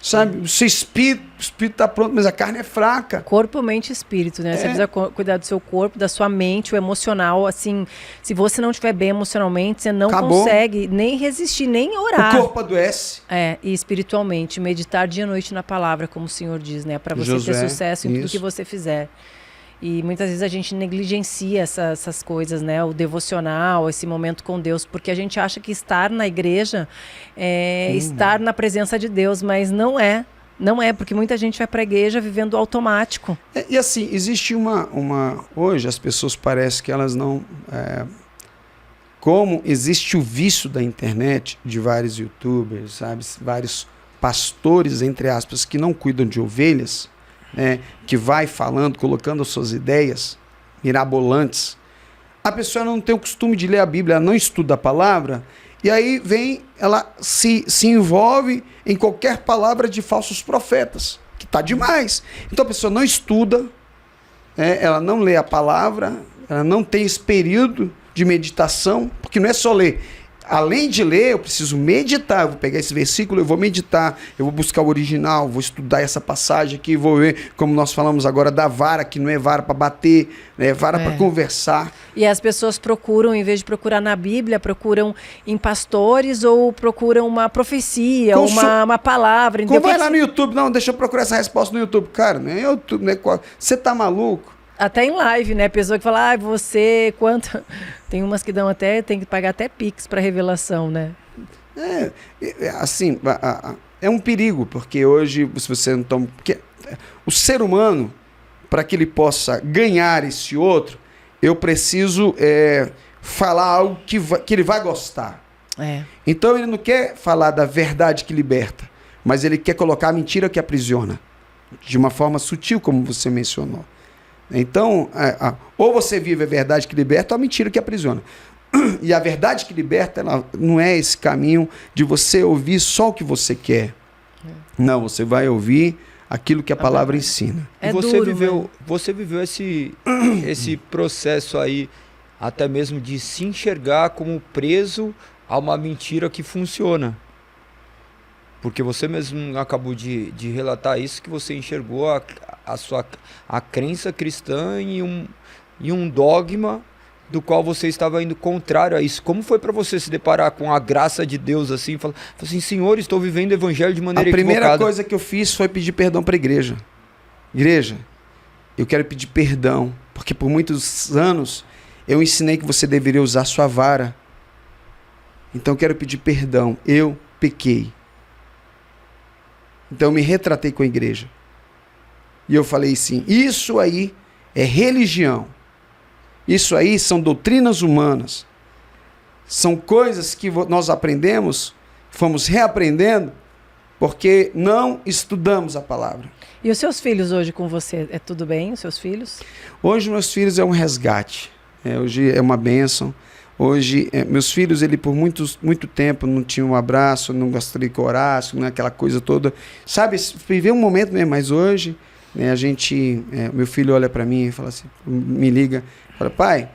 Sabe? O seu espírito está pronto, mas a carne é fraca. Corpo, mente e espírito, né? Você precisa cuidar do seu corpo, da sua mente, o emocional. Assim, se você não estiver bem emocionalmente, você não consegue nem resistir, nem orar. O corpo adoece. E espiritualmente, meditar dia e noite na palavra, como o Senhor diz, né? Para você ter sucesso em tudo que você fizer. E muitas vezes a gente negligencia essas coisas, né? O devocional, esse momento com Deus, porque a gente acha que estar na igreja é estar na presença de Deus, mas não é. Não é, porque muita gente vai para a igreja vivendo automático. E assim, existe hoje as pessoas parecem que elas não... como existe o vício da internet, de vários youtubers, sabe? Vários pastores, entre aspas, que não cuidam de ovelhas, que vai falando, colocando as suas ideias mirabolantes. A pessoa não tem o costume de ler a Bíblia, ela não estuda a palavra, e aí ela se envolve em qualquer palavra de falsos profetas, que está demais. Então a pessoa não estuda, ela não lê a palavra, ela não tem esse período de meditação, porque não é só ler. Além de ler, eu preciso meditar. Eu vou pegar esse versículo, eu vou meditar, eu vou buscar o original, vou estudar essa passagem aqui, vou ver, como nós falamos agora, da vara, que não é vara para bater, é vara para conversar. E as pessoas procuram, em vez de procurar na Bíblia, procuram em pastores ou procuram uma profecia, uma palavra. Como vai lá no YouTube? Não, deixa eu procurar essa resposta no YouTube. Cara, não é YouTube, né? Você tá maluco? Até em live, né? Pessoa que fala, você, quanto... Tem umas que dão tem que pagar até Pix para revelação, né? Assim, é um perigo, porque hoje, se você não toma... Porque o ser humano, para que ele possa ganhar esse outro, eu preciso falar algo que ele vai gostar. Então ele não quer falar da verdade que liberta, mas ele quer colocar a mentira que aprisiona, de uma forma sutil, como você mencionou. Então, ou você vive a verdade que liberta ou a mentira que aprisiona. E a verdade que liberta, ela não é esse caminho de você ouvir só o que você quer. Não, você vai ouvir aquilo que a palavra ensina. E você viveu esse processo aí, até mesmo de se enxergar como preso a uma mentira que funciona. Porque você mesmo acabou de relatar isso, que você enxergou a crença cristã em um dogma do qual você estava indo contrário a isso. Como foi para você se deparar com a graça de Deus assim, falar assim, Senhor, estou vivendo o evangelho de maneira equivocada? A primeira coisa que eu fiz foi pedir perdão para a igreja. Igreja, eu quero pedir perdão, porque por muitos anos eu ensinei que você deveria usar sua vara. Então eu quero pedir perdão, eu pequei. Então eu me retratei com a igreja. E eu falei assim, isso aí é religião. Isso aí são doutrinas humanas. São coisas que nós aprendemos, fomos reaprendendo, porque não estudamos a palavra. E os seus filhos hoje com você, é tudo bem, os seus filhos? Hoje meus filhos é um resgate. Hoje é uma bênção. Hoje, meus filhos, ele por muito tempo não tinha um abraço, não gostaria que orasse, não é aquela coisa toda. Sabe, viveu um momento mesmo, mas hoje, né, meu filho olha para mim e fala assim, me liga, fala, pai,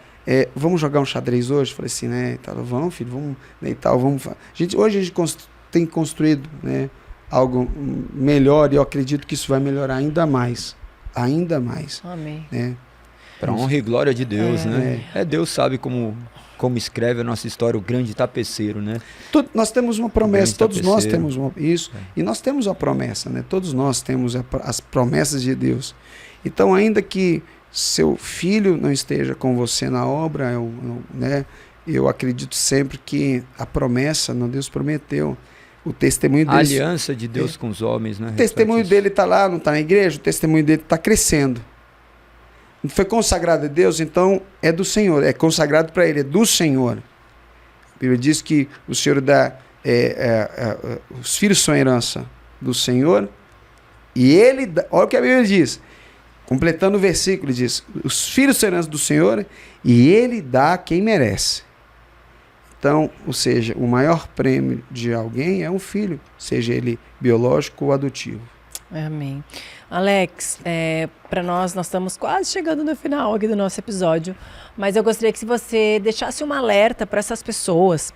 vamos jogar um xadrez hoje? Eu falei assim, né, tal, vamos, filho, vamos, né, e tal, vamos. Hoje a gente tem construído, né, algo melhor e eu acredito que isso vai melhorar ainda mais. Ainda mais. Amém. Né? Para honra e glória de Deus, né? Deus sabe como escreve a nossa história, o grande tapeceiro, né? Nós temos uma promessa, todos nós temos isso, e nós temos uma promessa, né? Todos nós temos as promessas de Deus. Então, ainda que seu filho não esteja com você na obra, eu acredito sempre que a promessa, Deus prometeu, o testemunho dele... A aliança de Deus com os homens, né? O testemunho dele está lá, não está na igreja, o testemunho dele está crescendo. Foi consagrado a Deus, então é do Senhor, é consagrado para Ele, é do Senhor. A Bíblia diz que o Senhor dá, os filhos são herança do Senhor, e Ele dá, olha o que a Bíblia diz, completando o versículo, ele diz, os filhos são herança do Senhor, e Ele dá a quem merece. Então, ou seja, o maior prêmio de alguém é um filho, seja ele biológico ou adotivo. Amém. Alex, para nós estamos quase chegando no final aqui do nosso episódio, mas eu gostaria que você deixasse um alerta para essas pessoas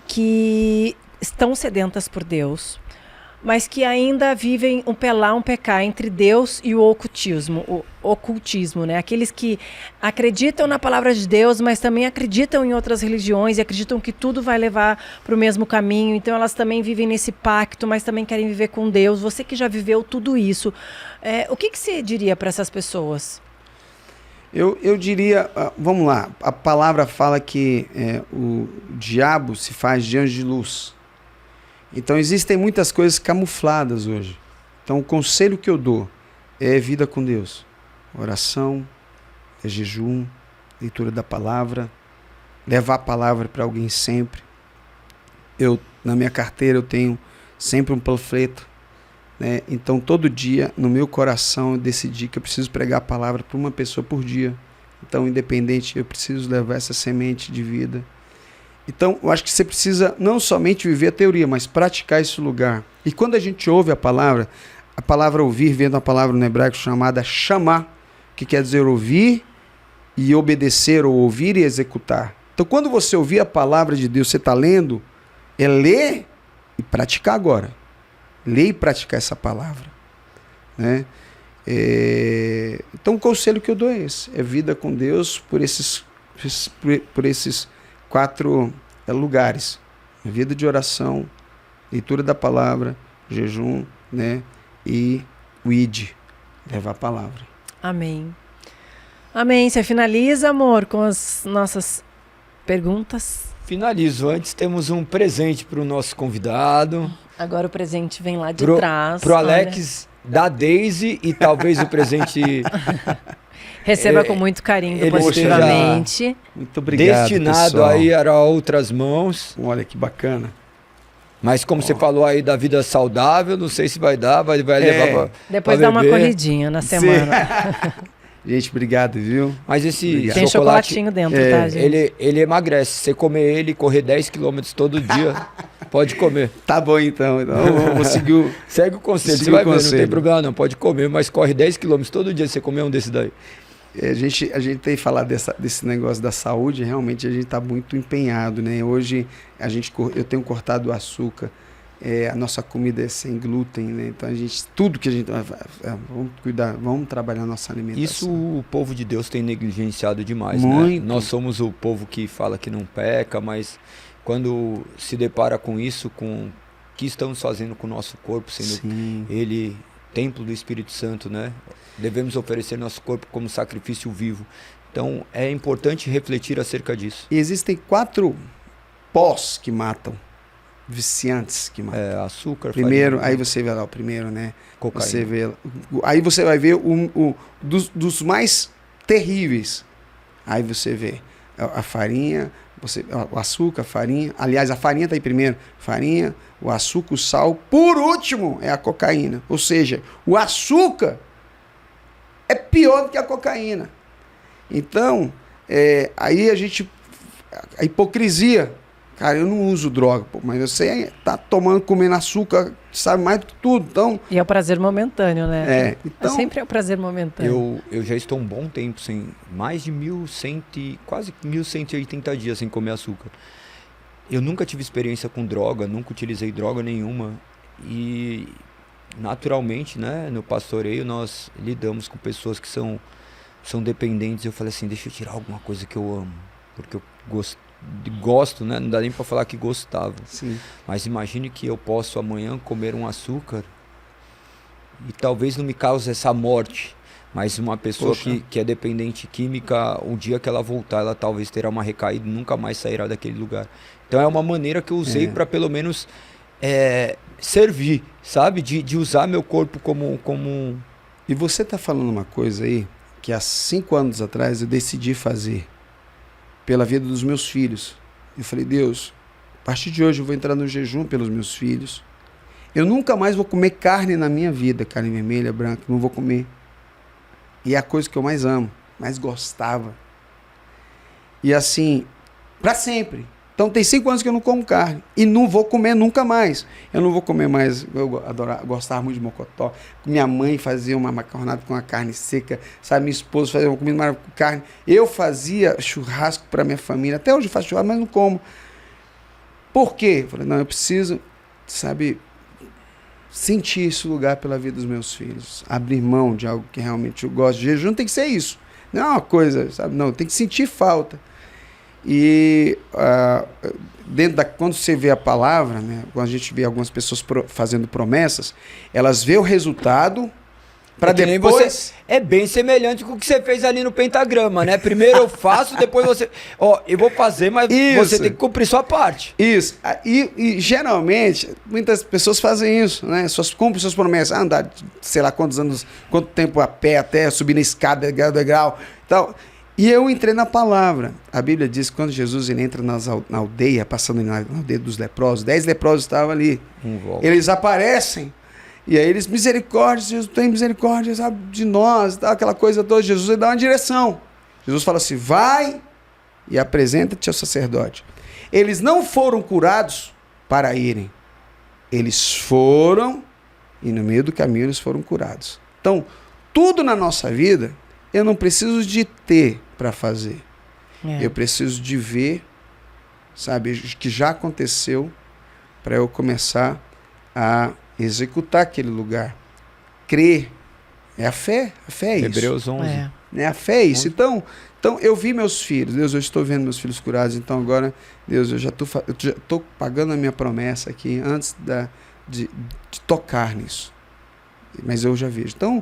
que estão sedentas por Deus, mas que ainda vivem um pecar entre Deus e o ocultismo, né? Aqueles que acreditam na palavra de Deus, mas também acreditam em outras religiões e acreditam que tudo vai levar para o mesmo caminho. Então elas também vivem nesse pacto, mas também querem viver com Deus. Você que já viveu tudo isso, o que você diria para essas pessoas? Eu diria, vamos lá, a palavra fala que o diabo se faz de anjo de luz. Então existem muitas coisas camufladas hoje. Então o conselho que eu dou é vida com Deus. Oração, jejum, leitura da palavra, levar a palavra para alguém sempre. Na minha carteira eu tenho sempre um panfleto, né? Então todo dia no meu coração eu decidi que eu preciso pregar a palavra para uma pessoa por dia. Então independente, eu preciso levar essa semente de vida. Então, eu acho que você precisa não somente viver a teoria, mas praticar esse lugar. E quando a gente ouve a palavra ouvir, vendo a palavra no hebraico chamada chamar, que quer dizer ouvir e obedecer, ou ouvir e executar. Então, quando você ouvir a palavra de Deus, você está lendo, é ler e praticar agora. Ler e praticar essa palavra. Né? Então, o conselho que eu dou é esse. É vida com Deus por esses 4 lugares: vida de oração, leitura da palavra, jejum, né? E o ID, levar a palavra. Amém. Amém. Você finaliza, amor, com as nossas perguntas? finalizo. Antes temos um presente para o nosso convidado. Agora o presente vem lá de trás. Pro Alex, da Daisy, e talvez o presente receba com muito carinho, ele positivamente. Muito obrigado, destinado pessoal. aí a outras mãos. Olha que bacana. Mas como você falou aí da vida saudável, não sei se vai dar, vai levar pra Depois pra dá uma beber. corridinha na semana. Gente, obrigado, viu? Mas esse Obrigado. Tem chocolate, chocolatinho dentro, tá, gente? ele emagrece. Se você comer ele, correr 10 km todo dia, pode comer. Tá bom, então. Eu vou seguir o... Segue o conselho, Siga você vai o ver, não conselho. tem problema não, pode comer, mas corre 10 km todo dia se você comer um desse daí. A gente tem que falar desse negócio da saúde, realmente a gente está muito empenhado, né? Hoje eu tenho cortado o açúcar, a nossa comida é sem glúten, né? Então tudo que a gente vamos cuidar, vamos trabalhar a nossa alimentação. Isso o povo de Deus tem negligenciado demais, Muito. né? Nós somos o povo que fala que não peca, mas quando se depara com isso, com o que estamos fazendo com o nosso corpo, sendo Sim. ele templo do Espírito Santo, né? Devemos oferecer nosso corpo como sacrifício vivo. Então, é importante refletir acerca disso. E existem 4 pós que matam, viciantes que matam. Açúcar, Primeiro, farinha, aí você vê lá o primeiro, né? cocaína. Você vê, aí você vai ver dos mais terríveis. Aí você vê a farinha, o açúcar, a farinha. Aliás, a farinha está em primeiro. Farinha, o açúcar, o sal. Por último, é a cocaína. Ou seja, o açúcar é pior do que a cocaína. Então, aí a hipocrisia. Cara, eu não uso droga, pô, mas você tá comendo açúcar, sabe mais do que tudo. Então, E é o prazer momentâneo, né? então, Sempre é o prazer momentâneo. Eu já estou um bom tempo sem, mais de 1.100, quase 1.180 dias sem comer açúcar. Eu nunca tive experiência com droga, nunca utilizei droga nenhuma. E naturalmente, né, no pastoreio nós lidamos com pessoas que são dependentes. Eu falei assim, deixa eu tirar alguma coisa que eu amo, porque eu gosto, né? Não dá nem para falar que gostava. sim. Mas imagine que eu posso amanhã comer um açúcar e talvez não me cause essa morte, mas uma pessoa que é dependente química, o dia que ela voltar, ela talvez terá uma recaída e nunca mais sairá daquele lugar. Então é uma maneira que eu usei para pelo menos servir, sabe? De usar meu corpo como... E você tá falando uma coisa aí que há 5 anos atrás eu decidi fazer pela vida dos meus filhos. Eu falei, Deus, a partir de hoje eu vou entrar no jejum pelos meus filhos. Eu nunca mais vou comer carne na minha vida, carne vermelha, branca, não vou comer. E é a coisa que eu mais amo, mais gostava. E assim, para sempre. Então tem 5 anos que eu não como carne. E não vou comer nunca mais. Eu não vou comer mais. Eu gostava muito de mocotó. Minha mãe fazia uma macarronada com a carne seca. Sabe, minha esposa fazia uma comida maravilhosa com carne. Eu fazia churrasco para minha família. Até hoje eu faço churrasco, mas não como. Por quê? Eu falei, não, eu preciso, sabe, sentir esse lugar pela vida dos meus filhos. Abrir mão de algo que realmente eu gosto. Jejum tem que ser isso. Não é uma coisa, sabe? Não, tem que sentir falta. E quando você vê a palavra, né, quando a gente vê algumas pessoas fazendo promessas, elas vê o resultado para depois... É bem semelhante com o que você fez ali no pentagrama, né? Primeiro eu faço, depois você... eu vou fazer, mas você tem que cumprir sua parte. Isso. E geralmente, muitas pessoas fazem isso, né? Cumprem suas promessas. Andar, sei lá quantos anos, quanto tempo a pé até subir na escada, degrau, tal. E eu entrei na palavra. A Bíblia diz que quando Jesus ele entra na aldeia, passando na aldeia dos leprosos, 10 leprosos estavam ali. Eles aparecem. E aí eles, misericórdia, Jesus tem misericórdia, sabe, de nós, tá, aquela coisa toda. Jesus ele dá uma direção. Jesus fala assim, vai e apresenta-te ao sacerdote. Eles não foram curados para irem. Eles foram e no meio do caminho eles foram curados. Então, tudo na nossa vida, eu não preciso de ter para fazer. Eu preciso de ver, sabe, que já aconteceu para eu começar a executar aquele lugar. Crer. É a fé. A fé é isso. Hebreus 11. A fé é isso. Então eu vi meus filhos. Deus, eu estou vendo meus filhos curados. Então agora, Deus, eu já estou pagando a minha promessa aqui antes de tocar nisso. Mas eu já vejo. Então,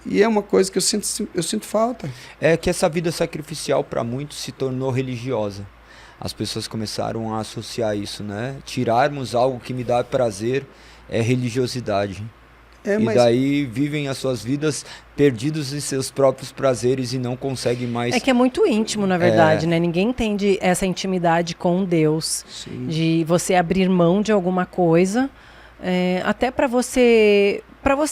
e é uma coisa que eu sinto falta. É que essa vida sacrificial para muitos se tornou religiosa. as pessoas começaram a associar isso, né? Tirarmos algo que me dá prazer é religiosidade. E daí vivem as suas vidas perdidos em seus próprios prazeres e não conseguem mais... É que é muito íntimo, na verdade, né? Ninguém entende essa intimidade com Deus. Sim. De você abrir mão de alguma coisa, até para você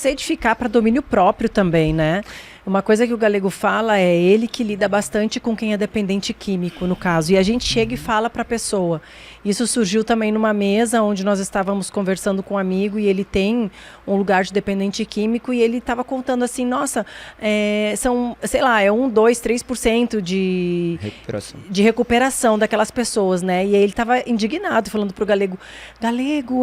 edificar para domínio próprio também, né? Uma coisa que o Galego fala é ele que lida bastante com quem é dependente químico, no caso. E a gente chega e fala para a pessoa. Isso surgiu também numa mesa onde nós estávamos conversando com um amigo e ele tem um lugar de dependente químico e ele estava contando assim, nossa, são, sei lá, 1, 2, 3% de recuperação daquelas pessoas, né? E aí ele estava indignado, falando pro Galego,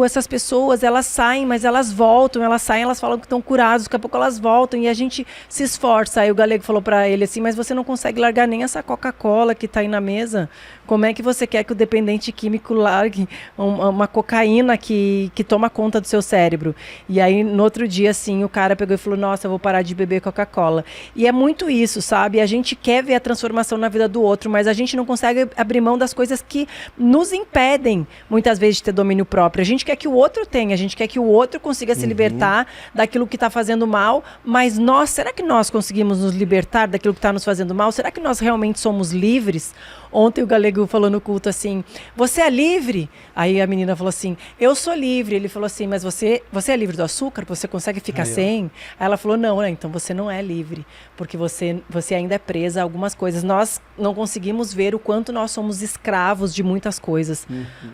essas pessoas, elas saem, mas elas voltam, elas falam que estão curadas, daqui a pouco elas voltam e a gente se esforça. Aí o Galego falou para ele assim, mas você não consegue largar nem essa Coca-Cola que está aí na mesa? Como é que você quer que o dependente químico largue uma cocaína que toma conta do seu cérebro? E aí, no outro dia, assim, o cara pegou e falou, nossa, eu vou parar de beber Coca-Cola. E é muito isso, sabe? A gente quer ver a transformação na vida do outro, mas a gente não consegue abrir mão das coisas que nos impedem, muitas vezes, de ter domínio próprio. A gente quer que o outro tenha, a gente quer que o outro consiga se libertar daquilo que está fazendo mal, mas será que nós conseguimos nos libertar daquilo que está nos fazendo mal? Será que nós realmente somos livres? Ontem o Galego falou no culto assim, você é livre? Aí a menina falou assim, eu sou livre. Ele falou assim, mas você é livre do açúcar? Você consegue ficar sem? Aí ela falou, não, então você não é livre, porque você ainda é presa a algumas coisas. Nós não conseguimos ver o quanto nós somos escravos de muitas coisas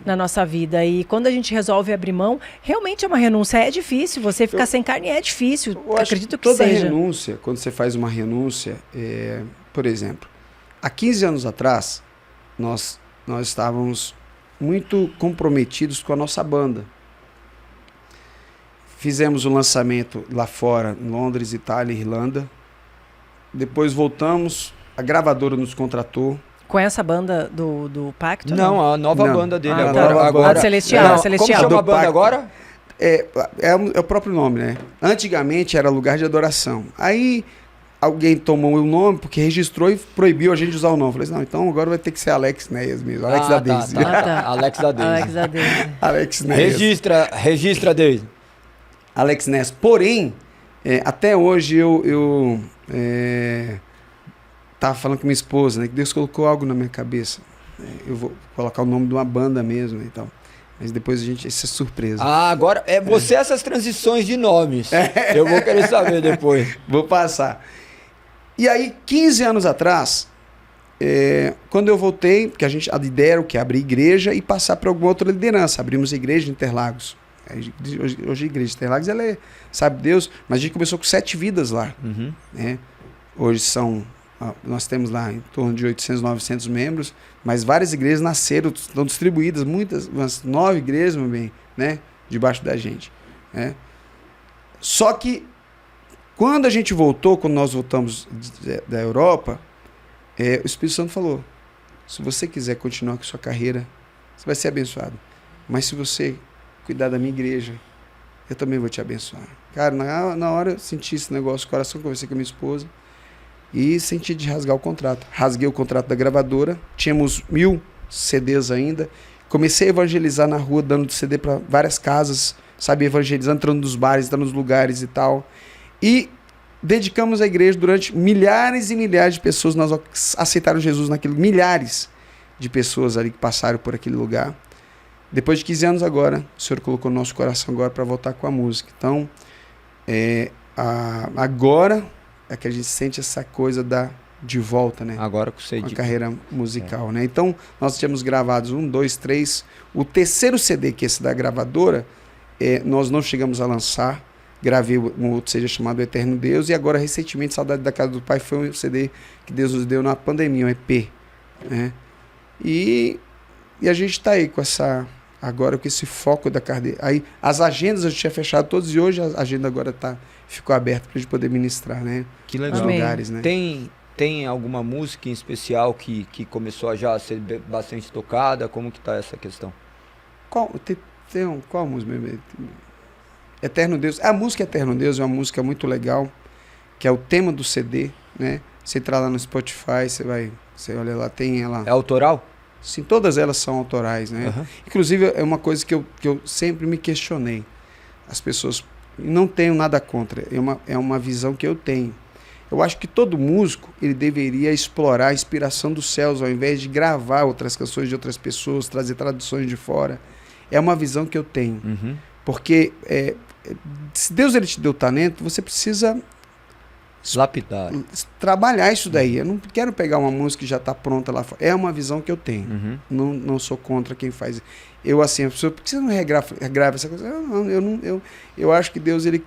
na nossa vida. E quando a gente resolve abrir mão, realmente é uma renúncia. É difícil, você ficar sem carne é difícil. Eu acredito que toda seja. renúncia, quando você faz uma renúncia, por exemplo, há 15 anos atrás, nós estávamos muito comprometidos com a nossa banda. Fizemos o lançamento lá fora, em Londres, Itália, Irlanda. Depois voltamos, a gravadora nos contratou. Com essa banda do Pacto? Não, a nova banda dele agora. Celestial. Como chama a banda agora? É o próprio nome, né? Antigamente era Lugar de Adoração. Aí alguém tomou o nome porque registrou e proibiu a gente de usar o nome. Falei assim, não, então agora vai ter que ser Alex Neyes mesmo. Alex da Daisy. Alex da Daisy. Alex da Daisy. Alex Neyes. Registra Daisy. Alex Neyes. Porém, até hoje eu tava falando com minha esposa, né, que Deus colocou algo na minha cabeça. Eu vou colocar o nome de uma banda mesmo, então. Mas depois isso é surpresa. Agora essas transições de nomes. Eu vou querer saber depois. Vou passar. E aí, 15 anos atrás, quando eu voltei, porque a ideia era o quê? Abrir igreja e passar para alguma outra liderança. Abrimos igreja em Interlagos. Hoje a igreja de Interlagos, ela sabe Deus, mas a gente começou com 7 vidas lá. Né? Hoje nós temos lá em torno de 800, 900 membros, mas várias igrejas nasceram, estão distribuídas, umas 9 igrejas, meu bem, né? Debaixo da gente. Né? Só que, quando a gente voltou, quando nós voltamos da Europa, o Espírito Santo falou, se você quiser continuar com a sua carreira, você vai ser abençoado. Mas se você cuidar da minha igreja, eu também vou te abençoar. Cara, na hora eu senti esse negócio no coração, conversei com a minha esposa, e senti de rasgar o contrato. Rasguei o contrato da gravadora, tínhamos 1000 CDs ainda, comecei a evangelizar na rua, dando CD para várias casas, sabe, evangelizando, entrando nos bares, entrando nos lugares e tal, e dedicamos a igreja durante milhares e milhares de pessoas, nós aceitaram Jesus naquilo, milhares de pessoas ali que passaram por aquele lugar. Depois de 15 anos agora, o Senhor colocou no nosso coração agora para voltar com a música. Então, agora é que a gente sente essa coisa de volta, né? Agora com a carreira musical, né? Então, nós tínhamos gravados 1, 2, 3. O terceiro CD, que é esse da gravadora, nós não chegamos a lançar. Gravei um outro CD chamado Eterno Deus. E agora, recentemente, Saudade da Casa do Pai foi um CD que Deus nos deu na pandemia, um EP. Né? E a gente está aí com agora com esse foco da carreira. Aí, as agendas a gente tinha fechado todas e hoje a agenda agora ficou aberta para a gente poder ministrar, né? Que legal. Nos lugares, né? Tem alguma música em especial que começou a já ser bastante tocada? Como que tá essa questão? Qual música? Eterno Deus. A música Eterno Deus é uma música muito legal, que é o tema do CD, né? Você entrar lá no Spotify, você olha lá, tem ela. É autoral? Sim, todas elas são autorais, né? Aham. Inclusive, é uma coisa que eu sempre me questionei. As pessoas, não tenho nada contra, é uma visão que eu tenho. Eu acho que todo músico, ele deveria explorar a inspiração dos céus, ao invés de gravar outras canções de outras pessoas, trazer traduções de fora. É uma visão que eu tenho. Uhum. Porque se Deus ele te deu talento, você precisa Lapidar. trabalhar isso daí. Eu não quero pegar uma música que já está pronta lá fora. É uma visão que eu tenho. Uhum. Não sou contra quem faz. Eu, assim, a pessoa, por que você não regrava essa coisa? Eu acho que Deus ele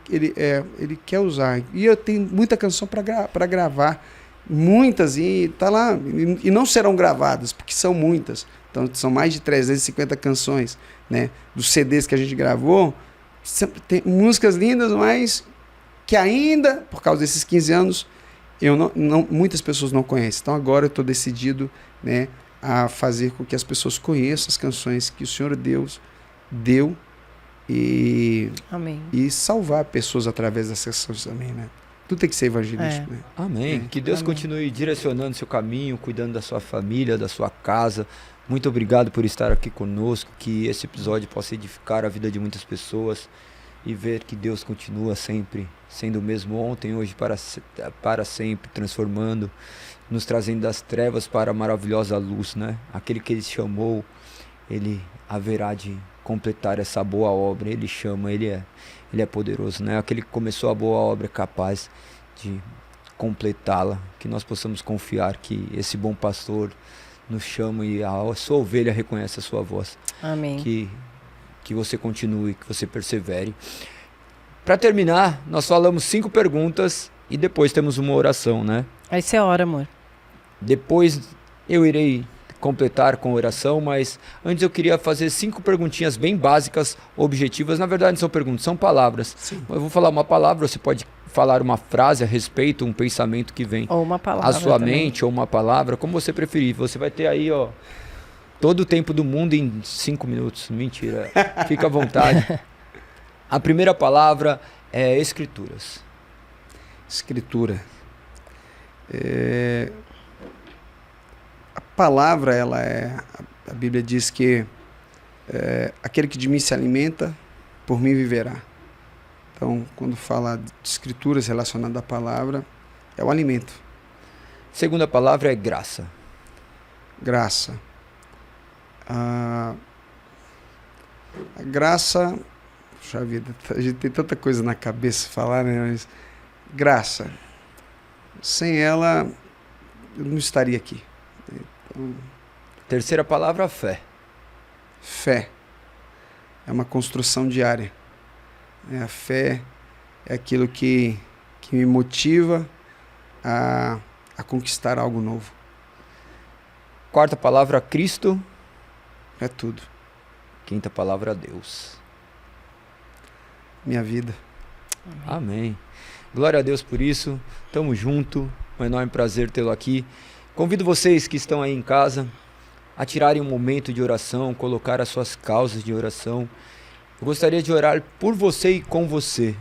quer usar. E eu tenho muita canção para gravar. Muitas, e tá lá. E não serão gravadas, porque são muitas. Então, são mais de 350 canções, né? Dos CDs que a gente gravou. Tem músicas lindas, mas que ainda, por causa desses 15 anos, muitas pessoas não conhecem. Então agora eu estou decidido, né, a fazer com que as pessoas conheçam as canções que o Senhor Deus deu e salvar pessoas através dessas canções também, né? Tudo tem que ser evangelístico, né? Amém. Que Deus continue direcionando seu caminho, cuidando da sua família, da sua casa. Muito obrigado por estar aqui conosco, que esse episódio possa edificar a vida de muitas pessoas e ver que Deus continua sempre sendo o mesmo ontem, hoje, para sempre, transformando, nos trazendo das trevas para a maravilhosa luz, né? Aquele que Ele chamou, Ele haverá de completar essa boa obra. Ele chama, Ele é poderoso, né? Aquele que começou a boa obra é capaz de completá-la. Que nós possamos confiar que esse bom pastor nos chama e a sua ovelha reconhece a sua voz. Amém. Que você continue, que você persevere. Para terminar, nós falamos 5 perguntas e depois temos uma oração, né? Aí você ora, amor. Depois eu irei completar com oração, mas antes eu queria fazer 5 perguntinhas bem básicas, objetivas. Na verdade não são perguntas, são palavras. Sim. Eu vou falar uma palavra, você pode falar uma frase a respeito, um pensamento que vem Ou uma palavra à sua também. mente, ou uma palavra, como você preferir. Você vai ter aí, ó, todo o tempo do mundo em 5 minutos. Mentira, fica à vontade. A primeira palavra é escrituras. Escritura. A palavra, a Bíblia diz que aquele que de mim se alimenta, por mim viverá. Então, quando fala de escrituras relacionadas à palavra, é o alimento. Segunda palavra é graça. Graça. A graça, puxa vida, a gente tem tanta coisa na cabeça falar, né? Mas graça. Sem ela, eu não estaria aqui. Então, Terceira palavra, fé. fé. É uma construção diária. A fé é aquilo que me motiva a conquistar algo novo. Quarta palavra, Cristo. É tudo. Quinta palavra, Deus. Minha vida. Amém. Glória a Deus por isso. Tamo junto. Um enorme prazer tê-lo aqui. Convido vocês que estão aí em casa a tirarem um momento de oração, colocar as suas causas de oração. Eu gostaria de orar por você e com você.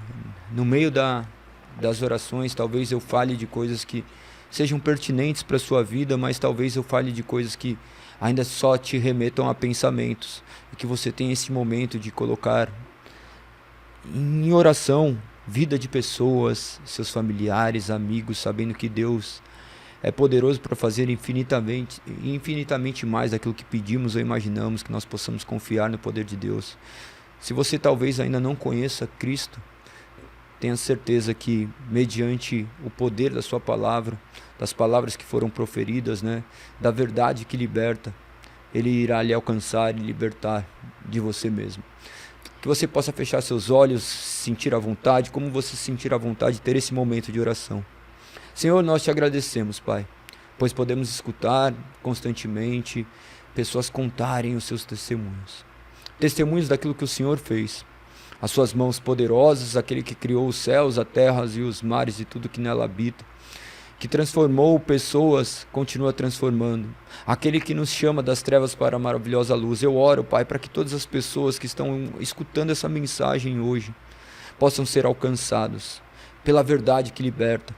No meio das orações, talvez eu fale de coisas que sejam pertinentes para a sua vida, mas talvez eu fale de coisas que ainda só te remetam a pensamentos. E que você tenha esse momento de colocar em oração vida de pessoas, seus familiares, amigos, sabendo que Deus é poderoso para fazer infinitamente mais daquilo que pedimos ou imaginamos, que nós possamos confiar no poder de Deus. Se você talvez ainda não conheça Cristo, tenha certeza que mediante o poder da sua palavra, das palavras que foram proferidas, né, da verdade que liberta, Ele irá lhe alcançar e libertar de você mesmo. Que você possa fechar seus olhos, sentir a vontade, como você sentir a vontade de ter esse momento de oração. Senhor, nós te agradecemos, Pai, pois podemos escutar constantemente pessoas contarem os seus testemunhos. Testemunhos daquilo que o Senhor fez. As suas mãos poderosas, aquele que criou os céus, a terra e os mares e tudo que nela habita. Que transformou pessoas, continua transformando. Aquele que nos chama das trevas para a maravilhosa luz. Eu oro, Pai, para que todas as pessoas que estão escutando essa mensagem hoje possam ser alcançados pela verdade que liberta.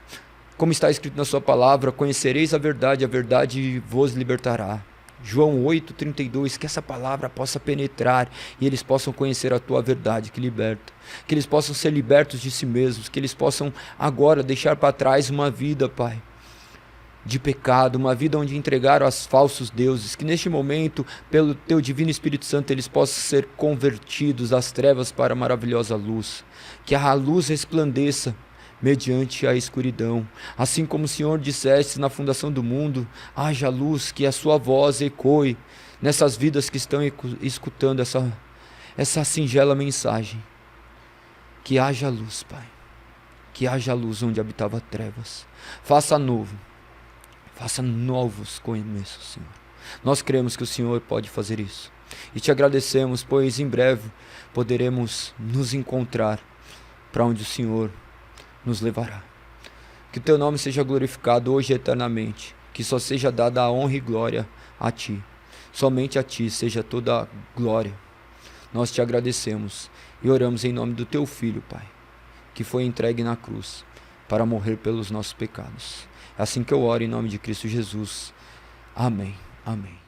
Como está escrito na sua palavra, conhecereis a verdade vos libertará. João 8,32, que essa palavra possa penetrar e eles possam conhecer a tua verdade que liberta, que eles possam ser libertos de si mesmos, que eles possam agora deixar para trás uma vida, Pai, de pecado, uma vida onde entregaram aos falsos deuses, que neste momento, pelo teu divino Espírito Santo, eles possam ser convertidos das trevas para a maravilhosa luz, que a luz resplandeça mediante a escuridão, assim como o Senhor disseste na fundação do mundo, haja luz, que a sua voz ecoe nessas vidas que estão escutando essa singela mensagem, que haja luz, Pai, que haja luz onde habitava trevas, faça novo, faça novos começos, Senhor. Nós cremos que o Senhor pode fazer isso. E te agradecemos, pois em breve poderemos nos encontrar para onde o Senhor nos levará. Que o teu nome seja glorificado hoje e eternamente. Que só seja dada a honra e glória a ti. Somente a ti seja toda a glória. Nós te agradecemos e oramos em nome do teu Filho, Pai, que foi entregue na cruz para morrer pelos nossos pecados. É assim que eu oro em nome de Cristo Jesus. Amém. Amém.